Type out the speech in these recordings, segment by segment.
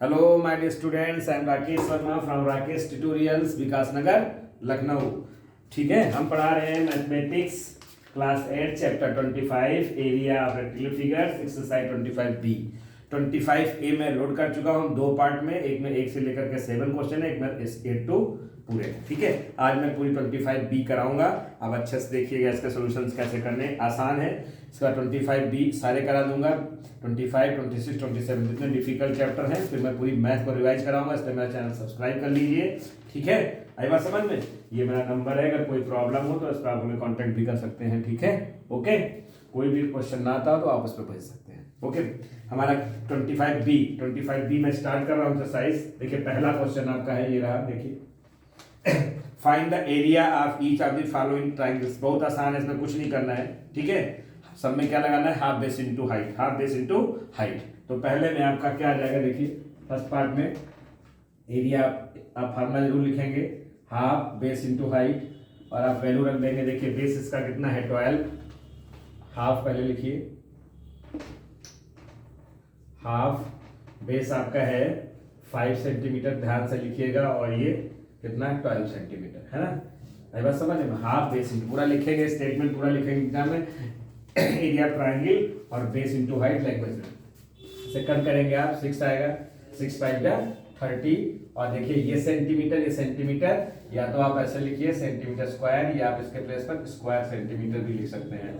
Hello, my dear students. I am Rakesh Verma from Rakesh Tutorials, विकास नगर लखनऊ। ठीक है, हम पढ़ा रहे हैं mathematics class 8 chapter 25 area of rectangular figures exercise 25B। 25A में लोड कर चुका हूँ दो पार्ट में, एक में 1 से लेकर के 7 क्वेश्चन है, एक में 8 टू पूरे। ठीक है, आज मैं पूरी 25B कराऊंगा। अब अच्छे से देखिएगा इसके सॉल्यूशंस कैसे करने, आसान है। इसका 25B सारे करा दूंगा, 25, 26, 27 जितने डिफिकल्ट चैप्टर हैं, फिर मैं पूरी मैथ को रिवाइज कराऊंगा। इसलिए मेरा चैनल सब्सक्राइब कर लीजिए। ठीक है, आई बात समझ में। ये मेरा नंबर है, अगर कोई प्रॉब्लम हो तो इस पर आप हमें कॉन्टेक्ट भी कर सकते हैं। ठीक है, ओके। कोई भी क्वेश्चन ना आता हो तो आप उस पर भेज सकते हैं। ओके, हमारा 25B में स्टार्ट कर रहा हूँ एक्सरसाइज। देखिए पहला क्वेश्चन आपका है, ये रहा, देखिए find the area of each of the following triangles. बहुत आसान है, इसमें कुछ नहीं करना है। ठीक है, सब में क्या लगाना है, half base into height, half base into height. तो पहले में आपका क्या आ जाएगा, देखिए फर्स्ट पार्ट में एरिया आप फार्मूला जरूर लिखेंगे, हाफ बेस इनटू हाइट, और आप वैल्यू रख देंगे। देखिए बेस इसका कितना है, 12। हाफ पहले लिखिए, हाफ बेस आपका है 5 सेंटीमीटर, ध्यान से लिखिएगा, और ये कितना है, 12 सेंटीमीटर, है ना। आई बात समझ में। हाफ बेस इनटू पूरा लिखेंगे, स्टेटमेंट पूरा लिखेंगे एग्जाम में, एरिया ट्रायंगल और बेस इनटू हाइट लैंग्वेज में सेकंड करेंगे आप। 6 आएगा, 6 5 जा 30, और देखिए ये सेंटीमीटर, या तो आप ऐसे लिखिए सेंटीमीटर स्क्वायर, या आप इसके प्लेस पर स्क्वायर सेंटीमीटर भी लिख सकते हैं।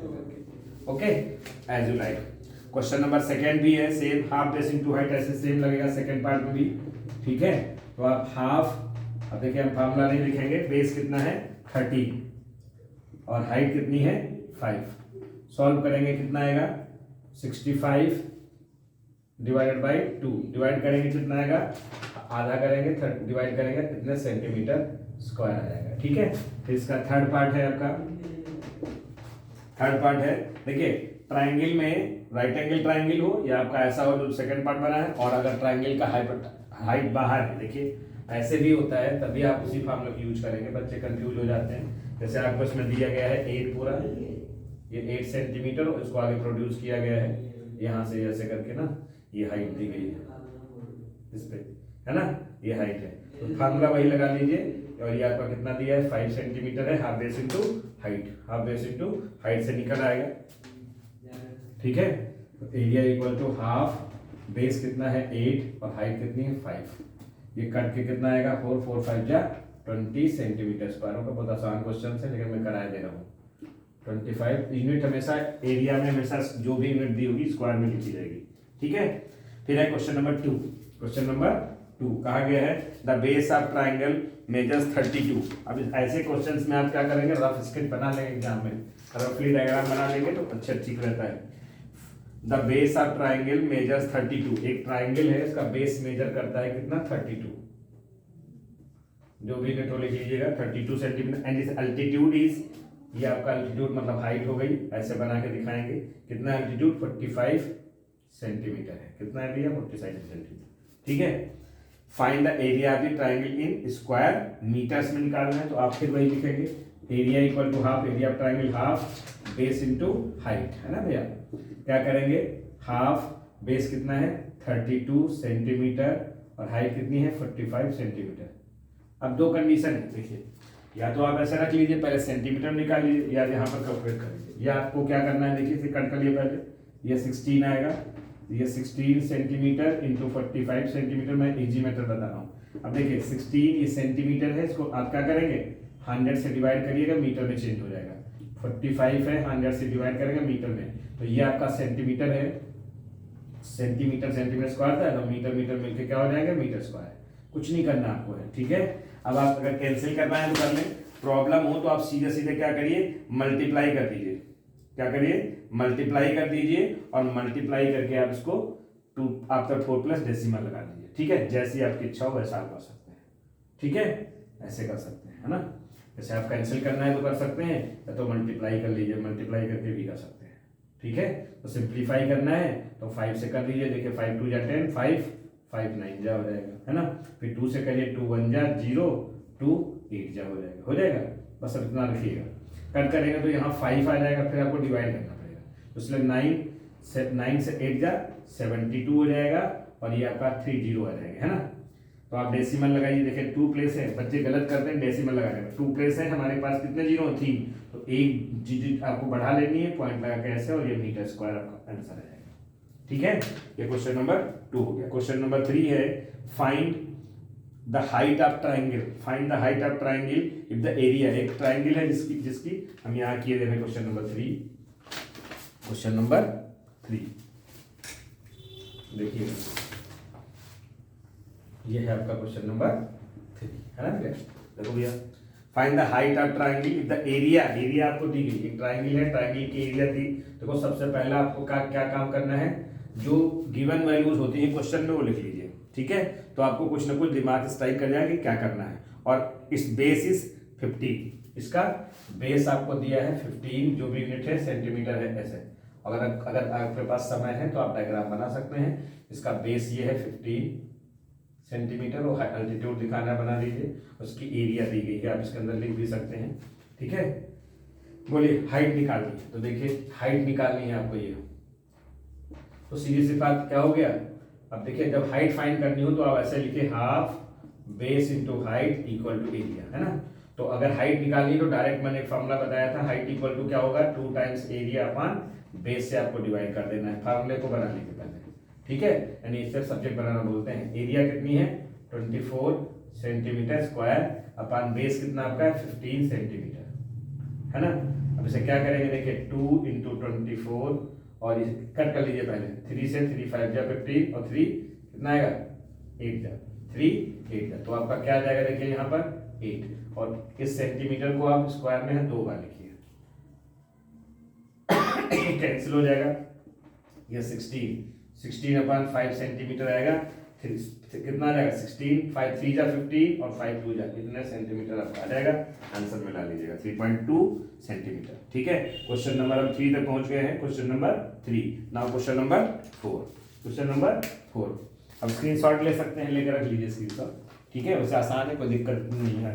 Okay, as you like. Question number second भी है same, half base into height, ऐसे सेम लगेगा सेकंड पार्ट में भी। ठीक है, तो आप हाफ, अब देखिए हम फार्मूला नहीं लिखेंगे, बेस कितना है 30 और हाइट कितनी है 5। सॉल्व करेंगे, कितना आएगा 65 डिवाइडेड बाई 2, डिवाइड करेंगे कितना आएगा, आधा करेंगे, डिवाइड करेंगे कितने सेंटीमीटर स्क्वायर आ जाएगा। ठीक है, फिर इसका थर्ड पार्ट है आपका, थर्ड पार्ट है, देखिए ट्राइंगल में राइट एंगल ट्राइंगल हो या आपका ऐसा हो जो सेकंड पार्ट बना है, और अगर ट्राइंगल का हाइट बाहर है, देखिए ऐसे भी होता है, तभी आप उसी फार्मूला को यूज करेंगे। बच्चे कंफ्यूज हो जाते हैं। जैसे आपको इसमें दिया गया है 8 पूरा, ये 8 सेंटीमीटर, और इसको आगे प्रोड्यूस किया गया है यहाँ से ऐसे करके ना, ये हाइट दी गई है इस पे, है ना, ये हाइट है। तो फार्मूला वही लगा लीजिए, और ये आपका कितना दिया है 5 सेंटीमीटर है, half base into height, half base into height से निकल आएगा। ठीक है, तो area equal to half base कितना है 8 और हाइट कितनी है 5। ये कट के कितना आएगा 4 4 5 जा 20 सेंटीमीटर स्क्वायर का। बहुत आसान क्वेश्चन है, लेकिन मैं कराए दे रहा हूँ। 25 यूनिट हमेशा एरिया में, हमेशा जो भी यूनिट दी होगी स्क्वायर में लिखी जाएगी। ठीक है, फिर है क्वेश्चन नंबर 2। क्वेश्चन नंबर 2 कहा गया है the base of triangle measures 32। अब ऐसे क्वेश्चंस में आप क्या करेंगे, रफ स्केच बना लेंगे एग्जाम में, रफली डायग्राम बना लेंगे तो अच्छा ठीक रहता है। The base of triangle measures 32, एक ट्राइंगल है, इसका बेस मेजर करता है कितना 32, जो भी नेटो लिख लीजिएगा 32 सेंटीमीटर, एंड इस अल्टीट्यूड इज, ये आपका अल्टीट्यूड मतलब हाइट हो गई, ऐसे बना के दिखाएंगे। कितना अल्टीट्यूड 45 सेंटीमीटर है, कितना है भैया 45 सेंटीमीटर। ठीक है, find the area of the triangle in square metres में निकालना है, तो आप फिर वही लिखेंगे, area equal to half, area of triangle half base into height, है ना भैया। क्या करेंगे, हाफ बेस कितना है 32 सेंटीमीटर और हाइट कितनी है 45 सेंटीमीटर। अब दो कंडीशन है, देखिए या तो आप ऐसा रख लीजिए, पहले सेंटीमीटर निकाल लीजिए, या यहाँ पर कैलकुलेट कर लीजिए। या आपको क्या करना है, देखिए इसे कट कर लिए पहले, ये 16 आएगा, ये 16 सेंटीमीटर इंटू 45 सेंटीमीटर, मैं इजी मेथड बता रहा हूँ। अब देखिए 16 ये सेंटीमीटर है, इसको आप क्या करेंगे 100 से डिवाइड करिएगा, मीटर में चेंज हो जाएगा। 45 है, 100 से डिवाइड करेंगे मीटर में, तो ये आपका सेंटीमीटर है, सेंटीमीटर सेंटीमीटर स्क्वायर था, तो मीटर मीटर मिलके क्या हो जाएगा मीटर स्क्वायर। कुछ नहीं करना आपको है। ठीक है, अब आप अगर कैंसिल करना है तो कर लें, प्रॉब्लम हो तो आप सीधे सीधे क्या करिए, मल्टीप्लाई कर दीजिए। क्या करिए, मल्टीप्लाई कर दीजिए, और मल्टीप्लाई करके आप इसको 2 आफ्टर 4 प्लस डेसिमल लगा दीजिए। ठीक है, जैसी आपकी इच्छा हो वैसा आप कर सकते हैं। ठीक है, ऐसे कर सकते हैं, है ना। जैसे आप कैंसिल करना है तो कर सकते हैं, या तो मल्टीप्लाई कर लीजिए, मल्टीप्लाई करके भी कर सकते हैं। ठीक है, तो सिंप्लीफाई करना है तो 5 से कर लीजिए, देखिए 5 2 जा 10, 5 5 9 जा हो जाएगा, है ना। फिर 2 से करिए, 2 1 जा 0, 2 8 जा हो जाएगा, हो जाएगा। बस अब इतना रखिएगा, कट करेंगे तो यहाँ 5 आ जाएगा, फिर आपको डिवाइड करना पड़ेगा, तो इसलिए 9 से 8 जा 72 हो जाएगा, और ये आपका 30 आ जाएगा, है ना। तो आप डेसिमल लगाइए, देखिए 2 प्लेस है, बच्चे गलत करते हैं डेसिमल लगाने में। 2 प्लेस है, हमारे पास कितने जीरो, 3, तो एक डिजिट आपको बढ़ा लेनी है, पॉइंट लगा के ऐसे, और ये मीटर स्क्वायर आपका आंसर आ जाएगा। ठीक है, ये क्वेश्चन नंबर 2 हो गया। क्वेश्चन नंबर 3 है find the height of triangle. Find the height of triangle if the area, एक ट्राइंगल है जिसकी हम यहाँ किए थे क्वेश्चन नंबर 3। क्वेश्चन नंबर 3 देखिए, ये है आपका क्वेश्चन नंबर 3, है ना। देखो भैया, find the height of triangle if the area, area आपको दी गई, एक ट्राइंगल है, ट्राइंगल की एरिया दी। देखो सबसे पहला आपको क्या काम करना है, जो गिवन वैल्यूज होती है क्वेश्चन में वो लिख लीजिए। ठीक है, तो आपको कुछ ना कुछ दिमाग स्ट्राइक कर जाएगा कि क्या करना है। और इस बेस इज 15, इसका बेस आपको दिया है 15, जो भी यूनिट है सेंटीमीटर है ऐसे। अगर आपके पास समय है तो आप डायग्राम बना सकते हैं। इसका बेस ये है 15 सेंटीमीटर, और अल्टीट्यूड दिखाना बना दीजिए, उसकी एरिया दी गई है, आप इसके अंदर लिख भी सकते हैं। ठीक है, बोलिए हाइट निकालनी है, तो देखिए हाइट निकालनी है आपको ये, तो सीधी सी बात क्या हो गया। अब देखिए जब हाइट फाइंड करनी हो तो आप ऐसे लिखिए, half base into height equal to area, है ना। तो अगर हाइट निकालनी तो डायरेक्ट मैंने एक फॉर्मूला बताया था, हाइट इक्वल टू क्या होगा, 2 टाइम्स एरिया अपॉन बेस से आपको डिवाइड कर देना है फार्मूले को बनाने के पहले। ठीक है, यानी इससे सब्जेक्ट बनाना बोलते हैं। एरिया कितनी है, 24 सेंटीमीटर स्क्वायर अपॉन बेस कितना आपका है, 15 सेंटीमीटर, है ना। अब इसे क्या करेंगे, देखिए 2 इंटू 24, और कट कर लीजिए पहले, 3 से 3 5 जा 15, और 3 कितना आएगा, 8 जा 3 8 जा, तो आपका क्या आ जाएगा, देखिए यहाँ पर 8, और इस सेंटीमीटर को आप स्क्वायर में है 2 बार लिखिए, कैंसिल हो जाएगा, ये 16 अपॉन 5 सेंटीमीटर आएगा, कितना आ जाएगा 16, 5 3 जा 15, और 5 2 जा, कितने सेंटीमीटर आपका आ जाएगा, आंसर में डाल लीजिएगा 3.2 सेंटीमीटर। ठीक है, क्वेश्चन नंबर हम 3 तक पहुंच गए हैं, question number 3। Now question number 4। Question number 4, अब स्क्रीनशॉट ले सकते हैं, लेकर रख लीजिए स्क्रीनशॉट। ठीक है, वैसे आसान है, कोई दिक्कत नहीं है।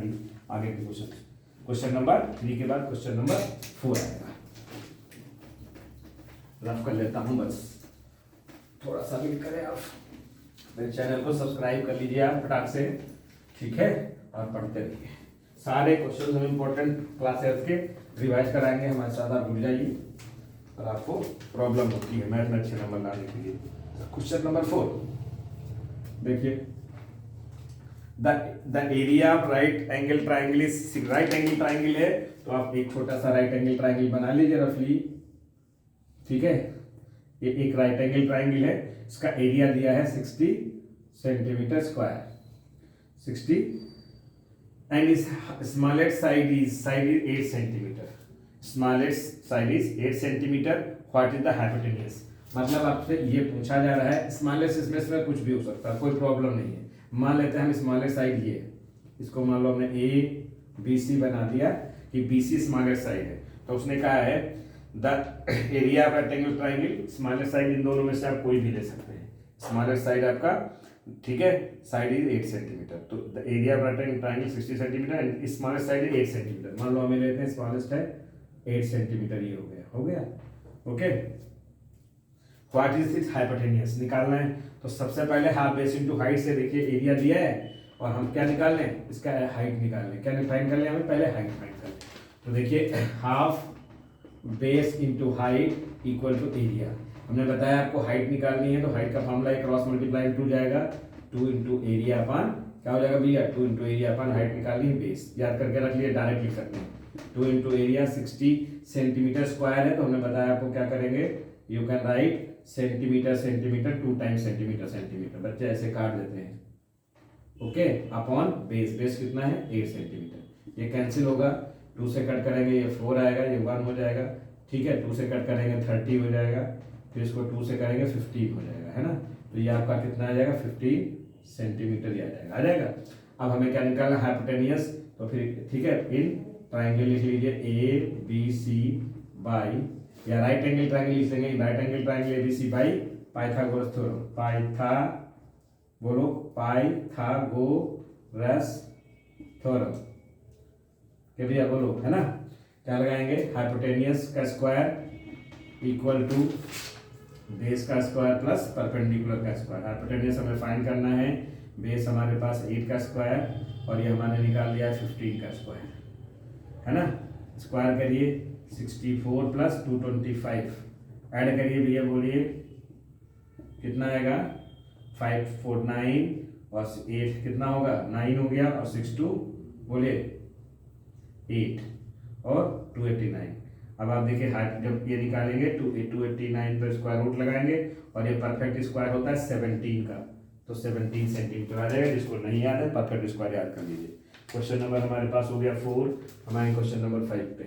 आगे के क्वेश्चन नंबर 3 के बाद क्वेश्चन नंबर 4 आएगा। रफ कर लेता हूं, बस थोड़ा सा वेट करें आप। मेरे चैनल को सब्सक्राइब कर लीजिए आप फटाक से, ठीक है, और पढ़ते रहिए। सारे क्वेश्चन हम इंपॉर्टेंट क्लासेस के रिवाइज कराएंगे हमारे साथ, आप जुड़ जाइए। और आपको प्रॉब्लम होती है मैथ में अच्छे नंबर लाने के लिए। क्वेश्चन नंबर 4 देखिए, the area of right angle triangle is, right angle triangle है तो आप एक छोटा सा राइट एंगल ट्राइंगल बना लीजिए रफली। ठीक है, ये एक राइट एंगल ट्राइंगल है, इसका एरिया दिया है 60 सेंटीमीटर स्क्वायर, 60, एंड इस smallest side is 8 centimetre, smallest side is 8 centimetre, what is the hypotenuse. मतलब आपसे ये पूछा जा रहा है, स्मॉलेस्ट इसमें से कुछ भी हो सकता है, कोई प्रॉब्लम नहीं है। मान लेते हैं हम स्मॉलेस्ट साइड ये, इसको मान लो हमने ए बी सी बना दिया कि बी सी स्मॉलेस्ट साइड है, तो उसने कहा है the area of rectangle triangle, smallest side इन दोनों में से आप कोई भी ले सकते हैं। स्मॉलेस्ट साइड आपका, ठीक है, साइड इज 8 सेंटीमीटर, तो the area of rectangle triangle 60 centimetre and smallest side is 8 centimetre. मान लो हमें लेते हैं स्मॉलेस्ट है 8 सेंटीमीटर, ये हो गया okay. What is it's hypotenuse निकालना है, तो सबसे पहले हाफ बेस इनटू हाइट से देखिए एरिया दिया है, और हम क्या निकाल लें, इसका हाइट निकाल लें। क्या फाइंड कर लें हमें, पहले हाइट फाइंड कर लें। तो देखिए half base into height equal to area, हमने बताया आपको हाइट निकालनी है, तो हाइट का फॉर्मूला क्रॉस मल्टीप्लाई 2 जाएगा, 2 इंटू एरिया अपन क्या हो जाएगा भैया, 2 इंटू एरिया अपन हाइट निकालनी है, बेस याद करके रख लिए, डायरेक्ट लिख सकते हैं। 2 इंटू एरिया 60 सेंटीमीटर स्क्वायर है, तो हमने बताया आपको क्या करेंगे, you can write centimetre centimetre 2 times centimetre centimetre, बच्चे ऐसे काट देते हैं ओके, अपॉन बेस, बेस कितना है 8 सेंटीमीटर, ये कैंसिल होगा, 2 से कट करेंगे ये 4 आएगा, ये 1 हो जाएगा, ठीक है, 2 से कट करेंगे 30 हो जाएगा, फिर इसको 2 से करेंगे 15 हो जाएगा, है ना। तो ये आपका कितना आ जाएगा 15 सेंटीमीटर ही आ जाएगा। अब हमें क्या निकालना है, हाइपोटेन्यूज, तो फिर ठीक है, इन ट्राइंगल लिख लीजिए ए बी सी बाई, या राइट एंगल ट्राइंगल लिख लेंगे, right angle triangle A B C by Pythagoras theorem, बोलो पाइथागोरस थ्योरम के भैया बोलो, है ना। क्या लगाएंगे, हाइपोटेन्यूज का स्क्वायर इक्वल टू बेस का स्क्वायर प्लस परपेंडिकुलर का स्क्वायर। हाइपोटेन्यूज हमें फाइंड करना है। बेस हमारे पास 8 का स्क्वायर और ये हमने निकाल लिया 15 का स्क्वायर, है ना। स्क्वायर करिए 64 प्लस 225, ऐड करिए भैया, बोलिए कितना आएगा। 549 और 8 कितना होगा, 9 हो गया, और 62 बोलिए 8 और 289। अब आप देखिए हाइट जब ये निकालेंगे 289 पर स्क्वायर रूट लगाएंगे और ये परफेक्ट स्क्वायर होता है 17 का, तो 17 सेंटीमीटर आ जाएगा। जिसको नहीं याद है परफेक्ट स्क्वायर याद कर लीजिए। क्वेश्चन नंबर हमारे पास हो गया 4, हमारे क्वेश्चन नंबर 5 पे,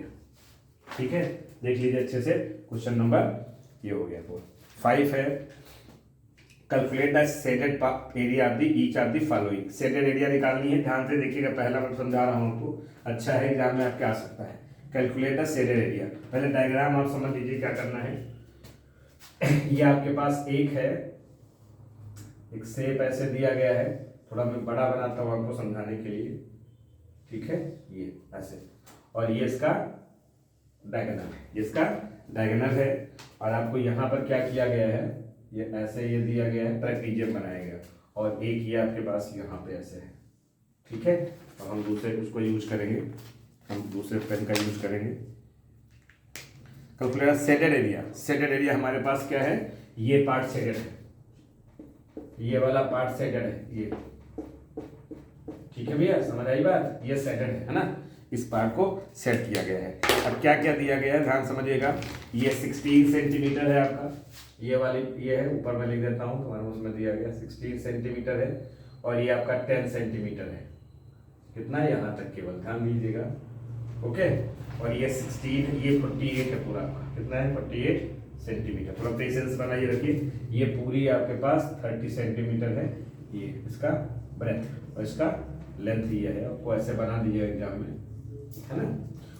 ठीक है। देख लीजिए अच्छे से, क्वेश्चन नंबर ये हो गया 4। 5 है, calculate the shaded area of the each of the following. Shaded area निकालनी है, ध्यान से देखिएगा, पहला मैं समझा रहा हूँ आपको, अच्छा है एग्जाम में आपके आ सकता है। कैलकुलेट द शेडेड एरिया, पहले डायग्राम आप समझ लीजिए क्या करना है। ये आपके पास एक है, एक शेप ऐसे दिया गया है, थोड़ा मैं बड़ा बनाता हूँ आपको समझाने के लिए, ठीक है, ये ऐसे, और ये इसका डायगोनल है, ये इसका डायगोनल है। और आपको यहाँ पर क्या किया गया है, ये ऐसे ये दिया गया है, ट्रेपीजियम बनाया गया, और एक ये आपके पास यहाँ पे ऐसे है, ठीक है। और हम दूसरे उसको यूज करेंगे, हम दूसरे पेन का यूज करेंगे। Calculate shaded area. Shaded area हमारे पास क्या है, ये पार्ट शेडेड है, ये वाला पार्ट शेडेड है, ये, ठीक है भैया, समझ आई बात, ये शेडेड है ना। इस पार्ट को सेट किया गया है। अब क्या क्या दिया गया है, ध्यान समझिएगा। ये 16 सेंटीमीटर है आपका, ये वाली ये है, ऊपर मैं लिख देता हूँ, तुम्हारे उसमें दिया गया 16 सेंटीमीटर है, और ये आपका 10 सेंटीमीटर है, कितना है यहाँ तक केवल, ध्यान दीजिएगा, ओके। और ये 16, ये 48 है पूरा आपका, कितना है 48 सेंटीमीटर। थोड़ा पेशेंस बनाइए रखिए। ये पूरी आपके पास 30 सेंटीमीटर है, ये इसका ब्रेथ और इसका लेंथ ये है, आपको ऐसे बना दीजिए एग्जाम में, है ना।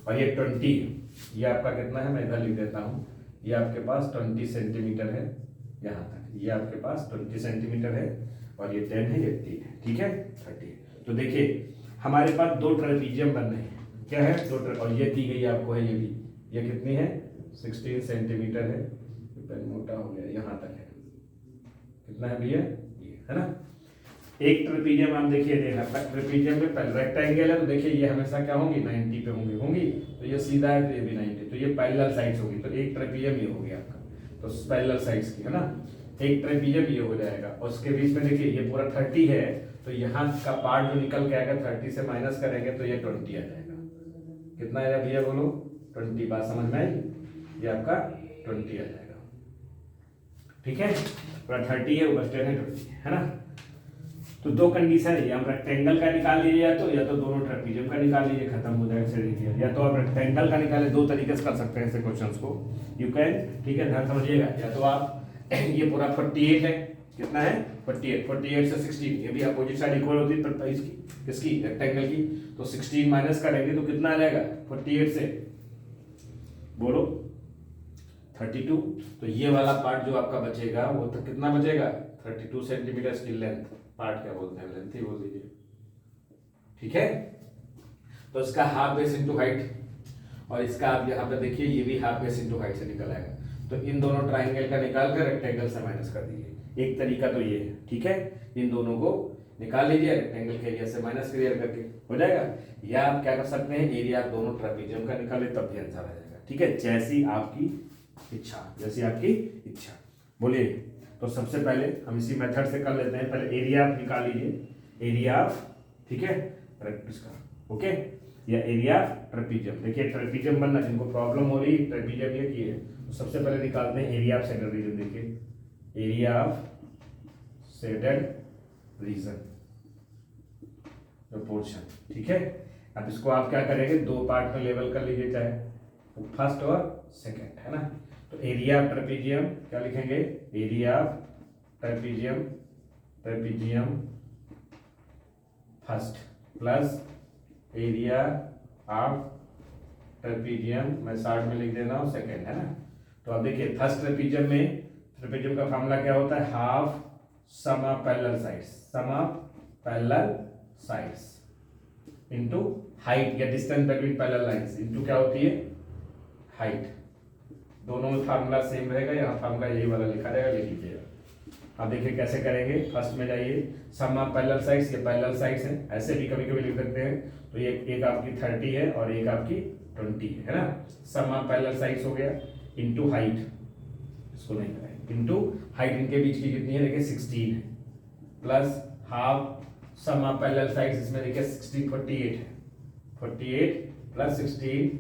और ये 20, ये आपका कितना है, मैं इधर लिख देता हूँ, ये आपके पास 20 सेंटीमीटर है यहाँ तक, ये आपके पास 20 सेंटीमीटर है, और ये 10 है, ये 3 है, ठीक है 30। तो देखिए हमारे पास दो ट्रेपीजियम बन रहे हैं, क्या है, दो और ये दी गई आपको है, ये भी, ये कितनी है 16 सेंटीमीटर है, पेन मोटा हो गया, यहाँ तक है, कितना है भैया, ये है ना। एक ट्रेपीजियम हम देखिए देना, ट्रेपीजियम में पहले रेक्टेंगल है, तो देखिए ये हमेशा क्या होंगी 90 पे होंगी, तो ये सीधा है तो ये भी 90, तो ये पैरेलल साइड्स होगी, तो एक ट्रेपीजियम ये हो गया आपका, तो पैरेलल साइड्स की, है ना। एक ट्रेपीजियम ये हो जाएगा, और उसके बीच में देखिए ये पूरा 30 है, तो यहाँ का पार्ट जो निकल के आएगा 30 से माइनस करेंगे तो ये 20 आ जाएगा, कितना आएगा भैया बोलो 20, बात समझ में आई, ये आपका 20 आ जाएगा, ठीक है। पूरा 30 है, ऊपर 10 है, 20 है ना। तो दो कंडीशन है, हम रेक्टेंगल का निकाल लीजिए या तो दोनों ट्रेपीजियम का निकाल लीजिए, खत्म हो जाएगा शेडेड, या तो आप रेक्टेंगल का निकाले, दो तरीके से कर सकते हैं ऐसे क्वेश्चंस को, यू कैन, ठीक है, ध्यान समझिएगा। या तो आप ये पूरा 48 है, कितना है 48 से 16, ये भी अपोजिट साइड इक्वल होती है इसकी, किसकी, रेक्टेंगल की, तो 16 माइनस करेंगे तो कितना आ जाएगा 48 से, बोलो 32। तो ये वाला पार्ट जो आपका बचेगा वो तो कितना बचेगा 32 सेंटीमीटर इसकी लेंथ, पार्ट क्या बोलते हैं, लेंथ ही बोल दीजिए, ठीक है। तो इसका हाफ बेस इंटू हाइट, और इसका आप यहाँ पे देखिए ये भी हाफ बेस इंटू हाइट से निकल आएगा, तो इन दोनों ट्राइंगल का निकाल कर रेक्टेंगल से माइनस कर दीजिए। एक तरीका तो ये है, ठीक है, इन दोनों को निकाल लीजिए, रेक्टेंगल के एरिया से माइनस क्लियर करके हो जाएगा। या आप क्या कर सकते हैं, एरिया आप दोनों ट्रेपीजियम का निकाले तब भी आंसर आ जाएगा, ठीक है, जैसी आपकी इच्छा, जैसी आपकी इच्छा, बोलिए। तो सबसे पहले हम इसी मेथड से कर लेते हैं, पहले एरिया आप निकाल लीजिए, एरिया ऑफ, ठीक है, इसका, ओके, या एरिया ट्रेपीजियम। देखिए ट्रेपीजियम बनना, जिनको प्रॉब्लम हो रही है ट्रेपीजियम ये की है, तो सबसे पहले निकालते हैं एरिया ऑफ शेडेड रीजन। देखिए area of shaded region portion, ठीक है। अब इसको आप क्या करेंगे, दो पार्ट में लेवल कर लीजिए, चाहे फर्स्ट और सेकंड, है ना। तो एरिया ऑफ ट्रेपीजियम क्या लिखेंगे, area of trapezium first plus area of trapezium, मैं शॉर्ट में लिख दे रहा हूँ सेकंड, है ना। तो अब देखिए फर्स्ट ट्रेपीजियम का फॉर्मूला क्या होता है, half sum of parallel sides into height या distance between parallel lines into क्या होती है हाइट, दोनों में फार्मूला सेम रहेगा, यहाँ फार्मूला यही वाला लिखा रहेगा, लिख लीजिएगा। अब देखिए कैसे करेंगे। फर्स्ट में जाइए, सम ऑफ पैरेलल साइड्स, ये पैरेलल साइड्स हैं, ऐसे भी कभी कभी लिख सकते हैं। तो ये एक आपकी 30 है और एक आपकी 20 है ना। सम ऑफ पैरेलल साइड्स हो गया इनटू हाइट, इसको नहीं करेंगे, इनटू हाइट इनके बीच की कितनी है देखिए 16 है, plus half sum of parallel sides, इसमें देखिए 16 48 है, 48 प्लस 16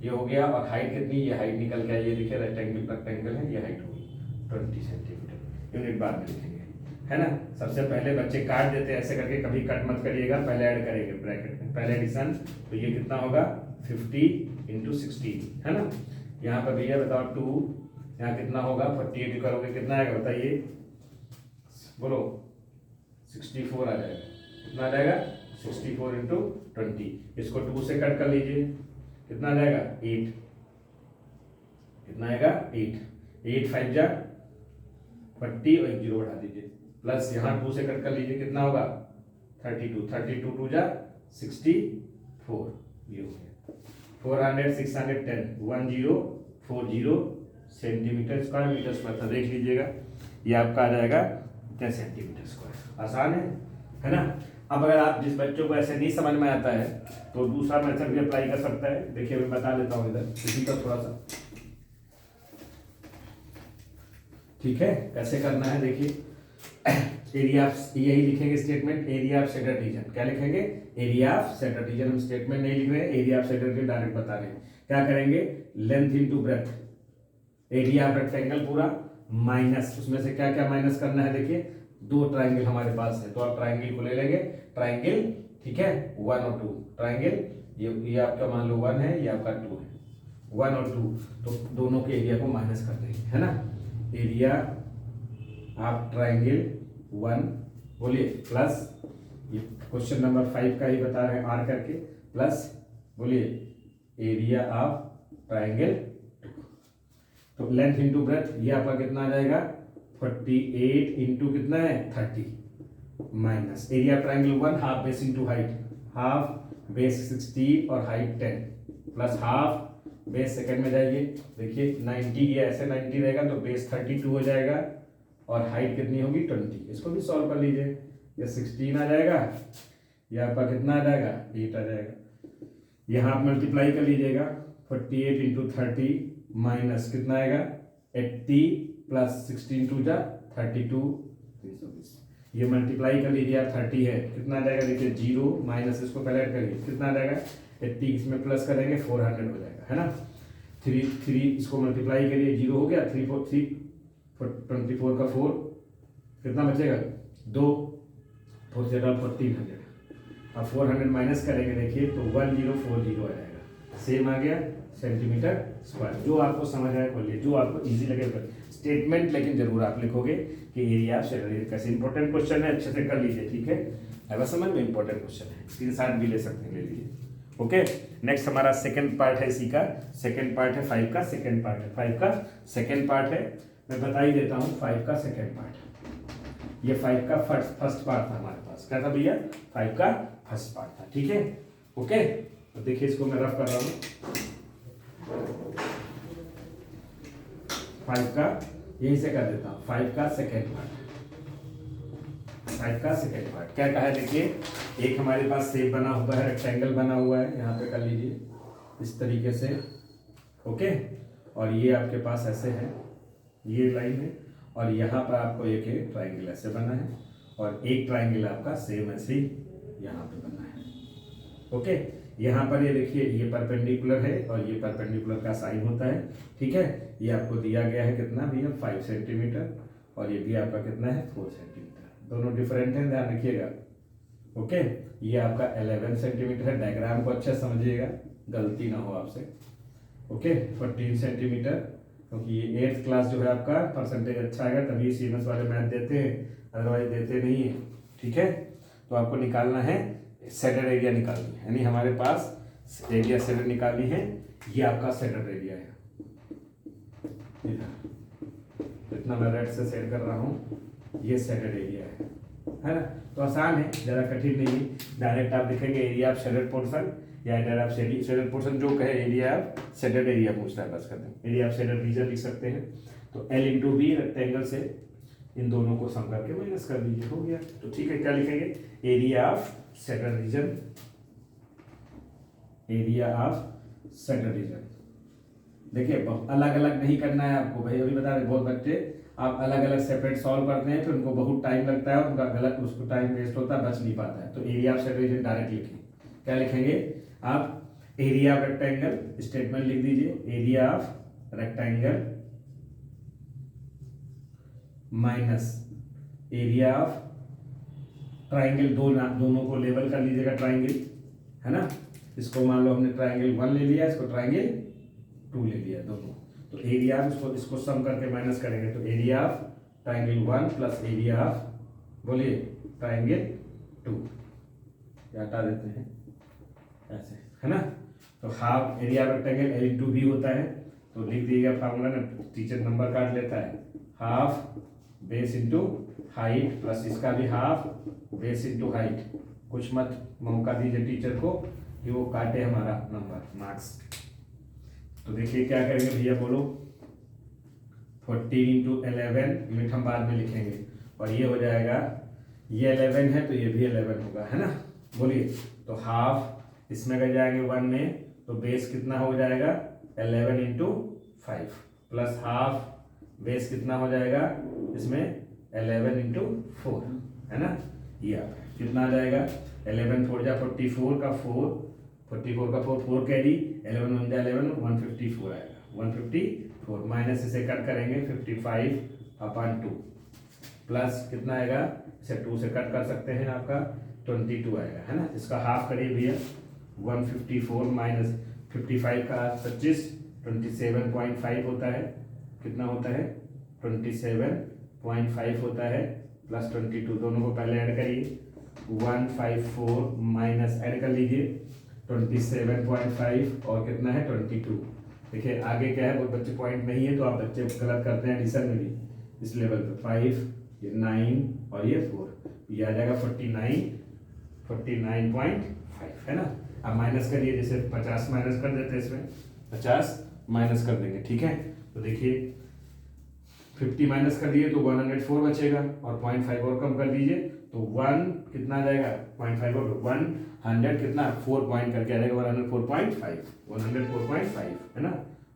ये हो गया। और हाइट कितनी, ये हाइट निकल गया, ये देखिए रेक्टेंगल है, ये हाइट होगी 20 सेंटीमीटर। यूनिट बाद में लिखेंगे, है ना। सबसे पहले बच्चे काट देते हैं ऐसे करके, कभी कट मत करिएगा, पहले ऐड करेंगे ब्रैकेट में, पहले एडिशन। तो ये कितना होगा 50 इंटू 16, है ना। यहाँ पर भैया बताओ 2, यहाँ कितना होगा 48 करोगे कितना आएगा बताइए, बोलो 64 आ जाएगा। कितना आ जाएगा 64 इंटू 20। इसको 2 से कट कर लीजिए, कितना आ जाएगा 8, कितना आएगा 8 5 जा 40 और 1 0 बढ़ा दीजिए, प्लस यहाँ 2 से कट कर लीजिए, कितना होगा 32 2 जा 64, ये हो गया 400 610 1040 सेंटीमीटर स्क्वायर मीटर स्क्वायर। तो देख लीजिएगा ये आपका आ जाएगा 10 सेंटीमीटर स्क्वायर। आसान है ना। अब अगर आप जिस बच्चों को ऐसे नहीं समझ में आता है तो दूसरा मेथड भी अप्लाई कर सकता है। देखिए मैं बता देता हूँ इधर इसी का थोड़ा सा, ठीक है, कैसे करना है देखिए। एरिया यही लिखेंगे statement, area of centre region. क्या लिखेंगे, एरिया ऑफ सेंटर रीजन। हम स्टेटमेंट नहीं लिख रहे हैं, area of centre region direct बता रहे हैं। क्या करेंगे, length into breadth, area of rectangle पूरा माइनस, उसमें से क्या क्या माइनस करना है देखिए, 2 ट्राइंगल हमारे पास है तो आप ट्राइंगल को ले लेंगे, ट्राइंगल ठीक है 1 और 2 ट्राइंगल, ये आपका मान लो 1 है, ये आपका 2 है, 1 और 2, तो दोनों के एरिया को माइनस कर देंगे, है ना। एरिया आप ट्राइंगल 1 बोलिए, प्लस ये क्वेश्चन नंबर 5 का ही बता रहे हैं आर करके, प्लस बोलिए एरिया ऑफ ट्राइंगल 2। तो लेंथ इंटू ब्रेथ, ये आपका कितना आ जाएगा 48 इंटू कितना है 30, minus area triangle 1 half base into height, half base 60 और height 10, plus half base second में जाइए, देखिए 90, ये ऐसे 90 रहेगा तो बेस 32 हो जाएगा और हाइट कितनी होगी 20। इसको भी सॉल्व कर लीजिए, ये 16 आ जाएगा, ये आपका कितना आ जाएगा 8 आ जाएगा। यहाँ आप मल्टीप्लाई कर लीजिएगा 48 इंटू 30 माइनस कितना आएगा 80 प्लस 16 टू जा 32 320। ये मल्टीप्लाई कर लीजिए आप, 30 है कितना आ जाएगा देखिए 0 माइनस इसको पहले ऐड करिए, कितना आ जाएगा 80, इसमें प्लस करेंगे 400 हो जाएगा, है ना। 3 इसको मल्टीप्लाई करिए, 0 हो गया, 3 4 3 24 का 4 कितना बचेगा 2 4 से 1400। अब 400 माइनस करेंगे देखिए तो 1040 आ जाएगा, सेम आ गया सेंटीमीटर स्क्वायर। जो आपको समझ आए बोलिए, जो आपको इजी लगे स्टेटमेंट, लेकिन जरूर आप लिखोगे कि एरिया शेयर कैसे। इंपॉर्टेंट क्वेश्चन है, अच्छे से कर लीजिए, ठीक है। अगर समझ में इंपॉर्टेंट क्वेश्चन है, स्क्रीनशॉट भी ले सकते हैं, ले लीजिए। ओके, नेक्स्ट हमारा सेकंड पार्ट है इसी का, सेकंड पार्ट है 5 का सेकंड पार्ट है, 5 का सेकंड पार्ट है। मैं बता ही देता हूँ 5 का सेकंड पार्ट, ये 5 का फर्स्ट पार्ट था हमारे पास। क्या था भैया 5 का फर्स्ट पार्ट था, ठीक है। ओके, तो देखिए इसको मैं रफ कर रहा हूँ 5 का, यहीं से कर देता हूँ 5 का सेकेंड पार्ट, 5 का सेकेंड पार्ट। क्या कहा है देखिए, एक हमारे पास शेप बना हुआ है, रेक्टेंगल बना हुआ है, यहाँ पे कर लीजिए इस तरीके से, ओके। और ये आपके पास ऐसे है, ये लाइन है, और यहाँ पर आपको एक ट्राइंगल ऐसे बना है, और एक ट्राइंगल आपका सेम ऐसे ही यहाँ पे बना है, ओके। यहाँ पर ये देखिए ये परपेंडिकुलर है और ये परपेंडिकुलर का साइन होता है, ठीक है। ये आपको दिया गया है कितना भैया 5 सेंटीमीटर, और ये भी आपका कितना है 4 सेंटीमीटर, दोनों डिफरेंट है, ध्यान रखिएगा, ओके। ये आपका 11 सेंटीमीटर है, डायग्राम को अच्छा समझिएगा, गलती ना हो आपसे, ओके। 14 सेंटीमीटर, क्योंकि ये 8th क्लास जो है आपका परसेंटेज अच्छा आएगा तभी CMS वाले मैथ देते हैं, अदरवाइज देते नहीं है, ठीक है। तो आपको निकालना है सेंटर एरिया निकालनी है, यानी हमारे पास एरिया सेंटर निकालनी है, ये आपका सेंटर एरिया है, इतना मैं रेड से सेट कर रहा हूँ, ये सेंटर एरिया है ना। तो आसान है, ज़्यादा कठिन नहीं है, डायरेक्ट आप लिखेंगे एरिया ऑफ शेडेड पोर्शन या एरिया ऑफ शेडेड पोर्शन जो कहे, एरिया ऑफ शेडेड एरिया पूछता है, बस कर दें एरिया ऑफ शेडेड रीजन लिख सकते हैं। तो L इंटू बी रेक्टेंगल से इन दोनों को सम करके माइनस कर दीजिए, हो गया। तो ठीक है, क्या लिखेंगे, area of shaded region, area of shaded region. देखिए अलग अलग नहीं करना है आपको, भाई अभी बता रहे बहुत बच्चे आप अलग अलग सेपरेट सॉल्व करते हैं, फिर उनको बहुत टाइम लगता है और उनका गलत उसको टाइम वेस्ट होता है, बच नहीं पाता है। तो area of shaded region direct लिखें, क्या लिखेंगे आप, एरिया ऑफ रेक्टेंगल, स्टेटमेंट लिख दीजिए, area of rectangle minus area of triangle, दोनों को लेवल कर लीजिएगा ट्राइंगल, है ना। इसको मान लो हमने ट्राइंगल 1 ले लिया, इसको ट्राइंगल 2 ले लिया, दोनों। तो एरिया इसको सम करके माइनस करेंगे, तो area of triangle 1 plus area of, बोलिए, ट्राइंगल 2, या हटा देते हैं ऐसे, है ना। तो half area of rectangle L into B होता है, तो लिख दिएगा फार्मूला ना, टीचर नंबर काट लेता है, half base into height plus इसका भी हाफ बेस इंटू हाइट। कुछ मत मौका दीजिए टीचर को कि वो काटे हमारा नंबर मार्क्स। तो देखिए क्या करेंगे भैया, बोलो, 14 इंटू 11 यूनिट हम बाद में लिखेंगे, और ये हो जाएगा, ये 11 है तो ये भी 11 होगा, है ना। बोलिए, तो हाफ इसमें कर जाएंगे 1 में, तो बेस कितना हो जाएगा 11 इंटू 5 प्लस हाफ बेस कितना हो जाएगा इसमें 11 इंटू 4, है ना। ये आप कितना आ जाएगा, 11 4 जा 44 का 4, 44 का 4 कैरी, 11 1 जा 11, 154 आएगा, 154 माइनस इसे कट करेंगे 55/2 प्लस कितना आएगा, इसे 2 से कट कर सकते हैं, आपका 22 आएगा, है ना। इसका हाफ करिए भैया, 154 माइनस 55 का 25, 27.5 होता है, कितना होता है 27.5 होता है, प्लस 22, दोनों को पहले ऐड करिए, 154 माइनस ऐड कर लीजिए 27.5 और कितना है 22। देखिए आगे क्या है, वो बच्चे पॉइंट नहीं है तो आप बच्चे गलत करते हैं एडिशन में भी, इस लेवल पे 5, ये 9 और ये 4, ये आ जाएगा 49.5, है ना। अब माइनस करिए, जैसे 50 माइनस कर देते हैं, इसमें 50 माइनस कर देंगे, ठीक है। तो देखिए 50 माइनस कर दिए तो 104 बचेगा, और 0.5 और कम कर दीजिए तो 1 कितना आ जाएगा, 0.5 और 100 कितना 4 पॉइंट करके आ जाएगा, 104.5, है ना,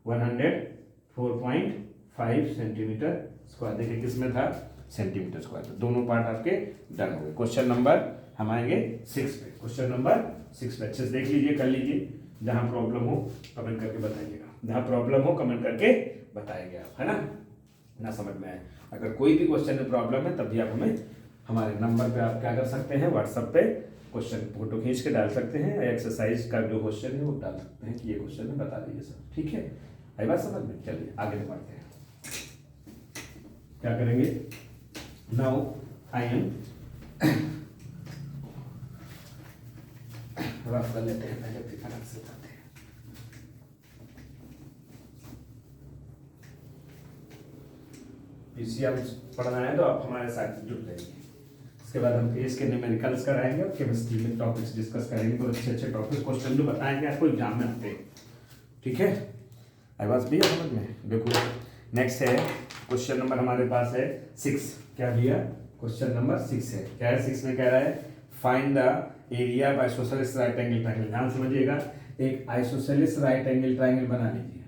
104.5 सेंटीमीटर स्क्वायर। देखिए किस में था, सेंटीमीटर स्क्वायर। तो दोनों पार्ट आपके डन हो गए। क्वेश्चन नंबर हम आएंगे 6 पे, क्वेश्चन नंबर 6 पे अच्छे से देख लीजिए, कर लीजिए, जहाँ प्रॉब्लम हो कमेंट करके बताइएगा, जहाँ प्रॉब्लम हो कमेंट करके बताएंगे आप, है ना समझ में आए। अगर कोई भी क्वेश्चन में प्रॉब्लम है तब भी आप हमें हमारे नंबर पे आप क्या कर सकते हैं, व्हाट्सएप पे क्वेश्चन फोटो खींच के डाल सकते हैं, एक्सरसाइज का जो क्वेश्चन है वो डाल सकते हैं कि ये क्वेश्चन है, बता दीजिए सर, ठीक है। आई बात समझ में, चलिए आगे बढ़ते हैं, क्या करेंगे। नाउ आई एम रफ कर लेते हैं पहले, फिर अलग से करते हैं। पीसीआर पढ़ना है तो आप हमारे साथ जुड़ जाइए। इसके बाद हम फेस के न्यूमेरिकल्स कराएंगे और केमिस्ट्री में टॉपिक्स डिस्कस करेंगे, बहुत अच्छे अच्छे टॉपिक्स क्वेश्चन जो बताएंगे आपको एग्जाम में आते हैं, ठीक है। आई बात भैया समझ में। देखो नेक्स्ट है क्वेश्चन नंबर हमारे पास है 6, क्या भैया, क्वेश्चन नंबर 6 है, क्या है 6 में कह रहा है find the area of isosceles right angle triangle. ध्यान समझिएगा, एक आइसोसेलेस राइट एंगल ट्रायंगल बना लीजिए,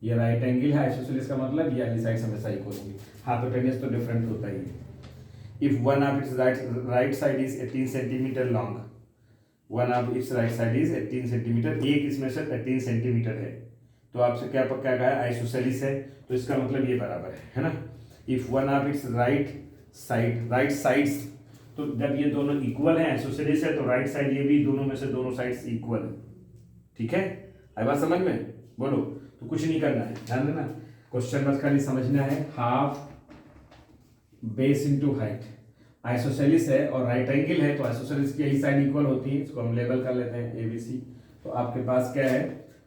ये राइट एंगल है, आइसोसेलेस का मतलब ये वाली साइड हमेशा इक्वल होगी, हाइपोटेन्यूज तो डिफरेंट होता ही है। If one of its right side is 18 centimetre long, one of its right side is 18 centimetre, एक इसमें से 18 सेंटीमीटर है, तो आपसे क्या कहा है आइसोसेलेस है, तो इसका मतलब ये बराबर है ना। If one of its right sides, तो जब ये दोनों इक्वल हैं, आइसोसेलेस है तो राइट साइड ये भी दोनों में से दोनों साइड्स इक्वल है, ठीक है। आई बात समझ में, बोलो। तो कुछ नहीं करना है, ध्यान देना, क्वेश्चन बस खाली समझना है, half base into height, isosceles है और राइट एंगल है तो आइसोसेलिस की यही साइड इक्वल होती है, इसको हम लेबल कर लेते हैं ABC। तो आपके पास क्या है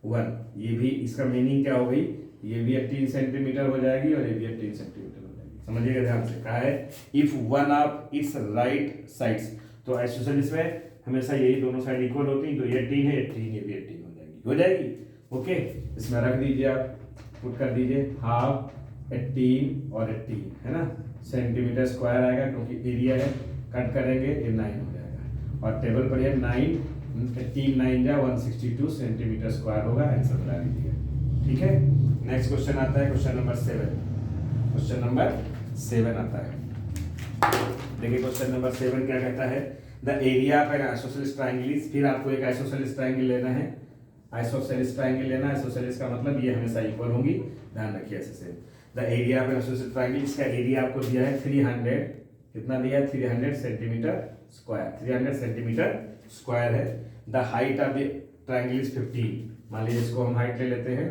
1, ये भी इसका मीनिंग क्या हो गई, ये भी 18 सेंटीमीटर हो जाएगी और ये भी 18 सेंटीमीटर हो जाएगी, समझिएगा ध्यान से। कहा है if one of its right sides, तो आइसोसेलिस में हमेशा यही दोनों साइड इक्वल होती हैं, तो ये 18 है, 18 ये भी 18 हो जाएगी। ओके, इसमें रख दीजिए आप, पुट कर दीजिए हाफ 18 और 18 है ना, सेंटीमीटर स्क्वायर आएगा क्योंकि एरिया है, कट करेंगे ये 9 हो जाएगा, और टेबल पर है 9 18 9 जा 162 सेंटीमीटर स्क्वायर होगा, आंसर बता दीजिए। ठीक है, नेक्स्ट क्वेश्चन आता है क्वेश्चन नंबर 7। क्वेश्चन नंबर 7 आता है, देखिए क्वेश्चन नंबर 7 क्या कहता है, the area of N isosceles triangle, फिर आपको एक आइसोसेलेस ट्रायंगल लेना है, आइसोसेलेस ट्रायंगल लेना है, आइसोसेलेस का मतलब ये हमेशा इक्वल होंगी, ध्यान रखिए ऐसे से। The area of N isosceles triangle, इसका एरिया आपको दिया है 300, कितना दिया है 300 सेंटीमीटर स्क्वायर, 300 सेंटीमीटर स्क्वायर है। The height of the triangle is 15, मान लीजिए इसको हम हाइट ले लेते हैं,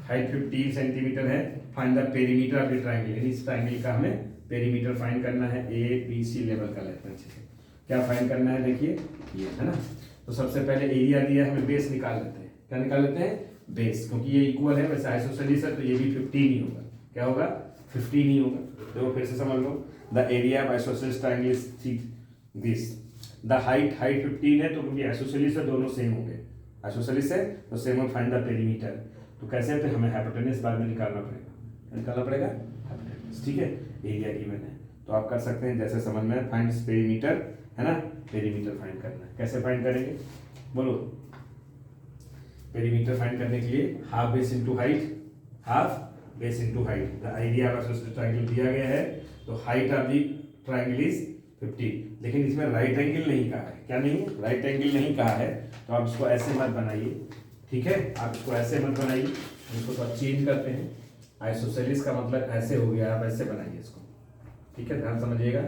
हाइट 15 सेंटीमीटर है। Find the perimeter of the triangle, यानी इस ट्रायंगल का हमें पेरीमीटर फाइंड करना है, ए बी सी लेवल का लेते हैं। क्या फाइंड करना है, देखिए ये है ना, तो सबसे पहले एरिया दिया है, हमें बेस निकाल लेते हैं, क्या निकाल लेते हैं, बेस, क्योंकि ये इक्वल है, वैसे आइसोसेलेस है तो ये भी 15 ही होगा, क्या होगा 15 ही होगा। देखो फिर से समझ लो, the area of isosceles triangle is this, the height 15 है, तो क्योंकि आइसोसेलेस है दोनों सेम होंगे, आइसोसेलेस है तो सेम, और फाइंड द पेरीमीटर, तो कैसे, फिर हमें हाइपोटेनस बाद में निकालना पड़ेगा, हाइपोटेनस, ठीक है, एरिया गिवन है, तो आप कर सकते हैं जैसे समझ में, फाइंड पेरीमीटर है ना, पेरीमीटर फाइंड करना है, कैसे फाइंड करेंगे बोलो, पेरीमीटर फाइंड करने के लिए half base into height, half base into height, the area of isosceles triangle दिया गया है, तो height of the triangle is 50, लेकिन इसमें राइट एंगल नहीं कहा है, क्या नहीं, राइट एंगल नहीं कहा है, तो आप इसको ऐसे मत बनाइए, ठीक है, आप इसको ऐसे मत बनाइए, इसको तो चेंज करते हैं, आइसोसेलेस का मतलब ऐसे हो गया, आप ऐसे बनाइए इसको, ठीक है, ध्यान समझिएगा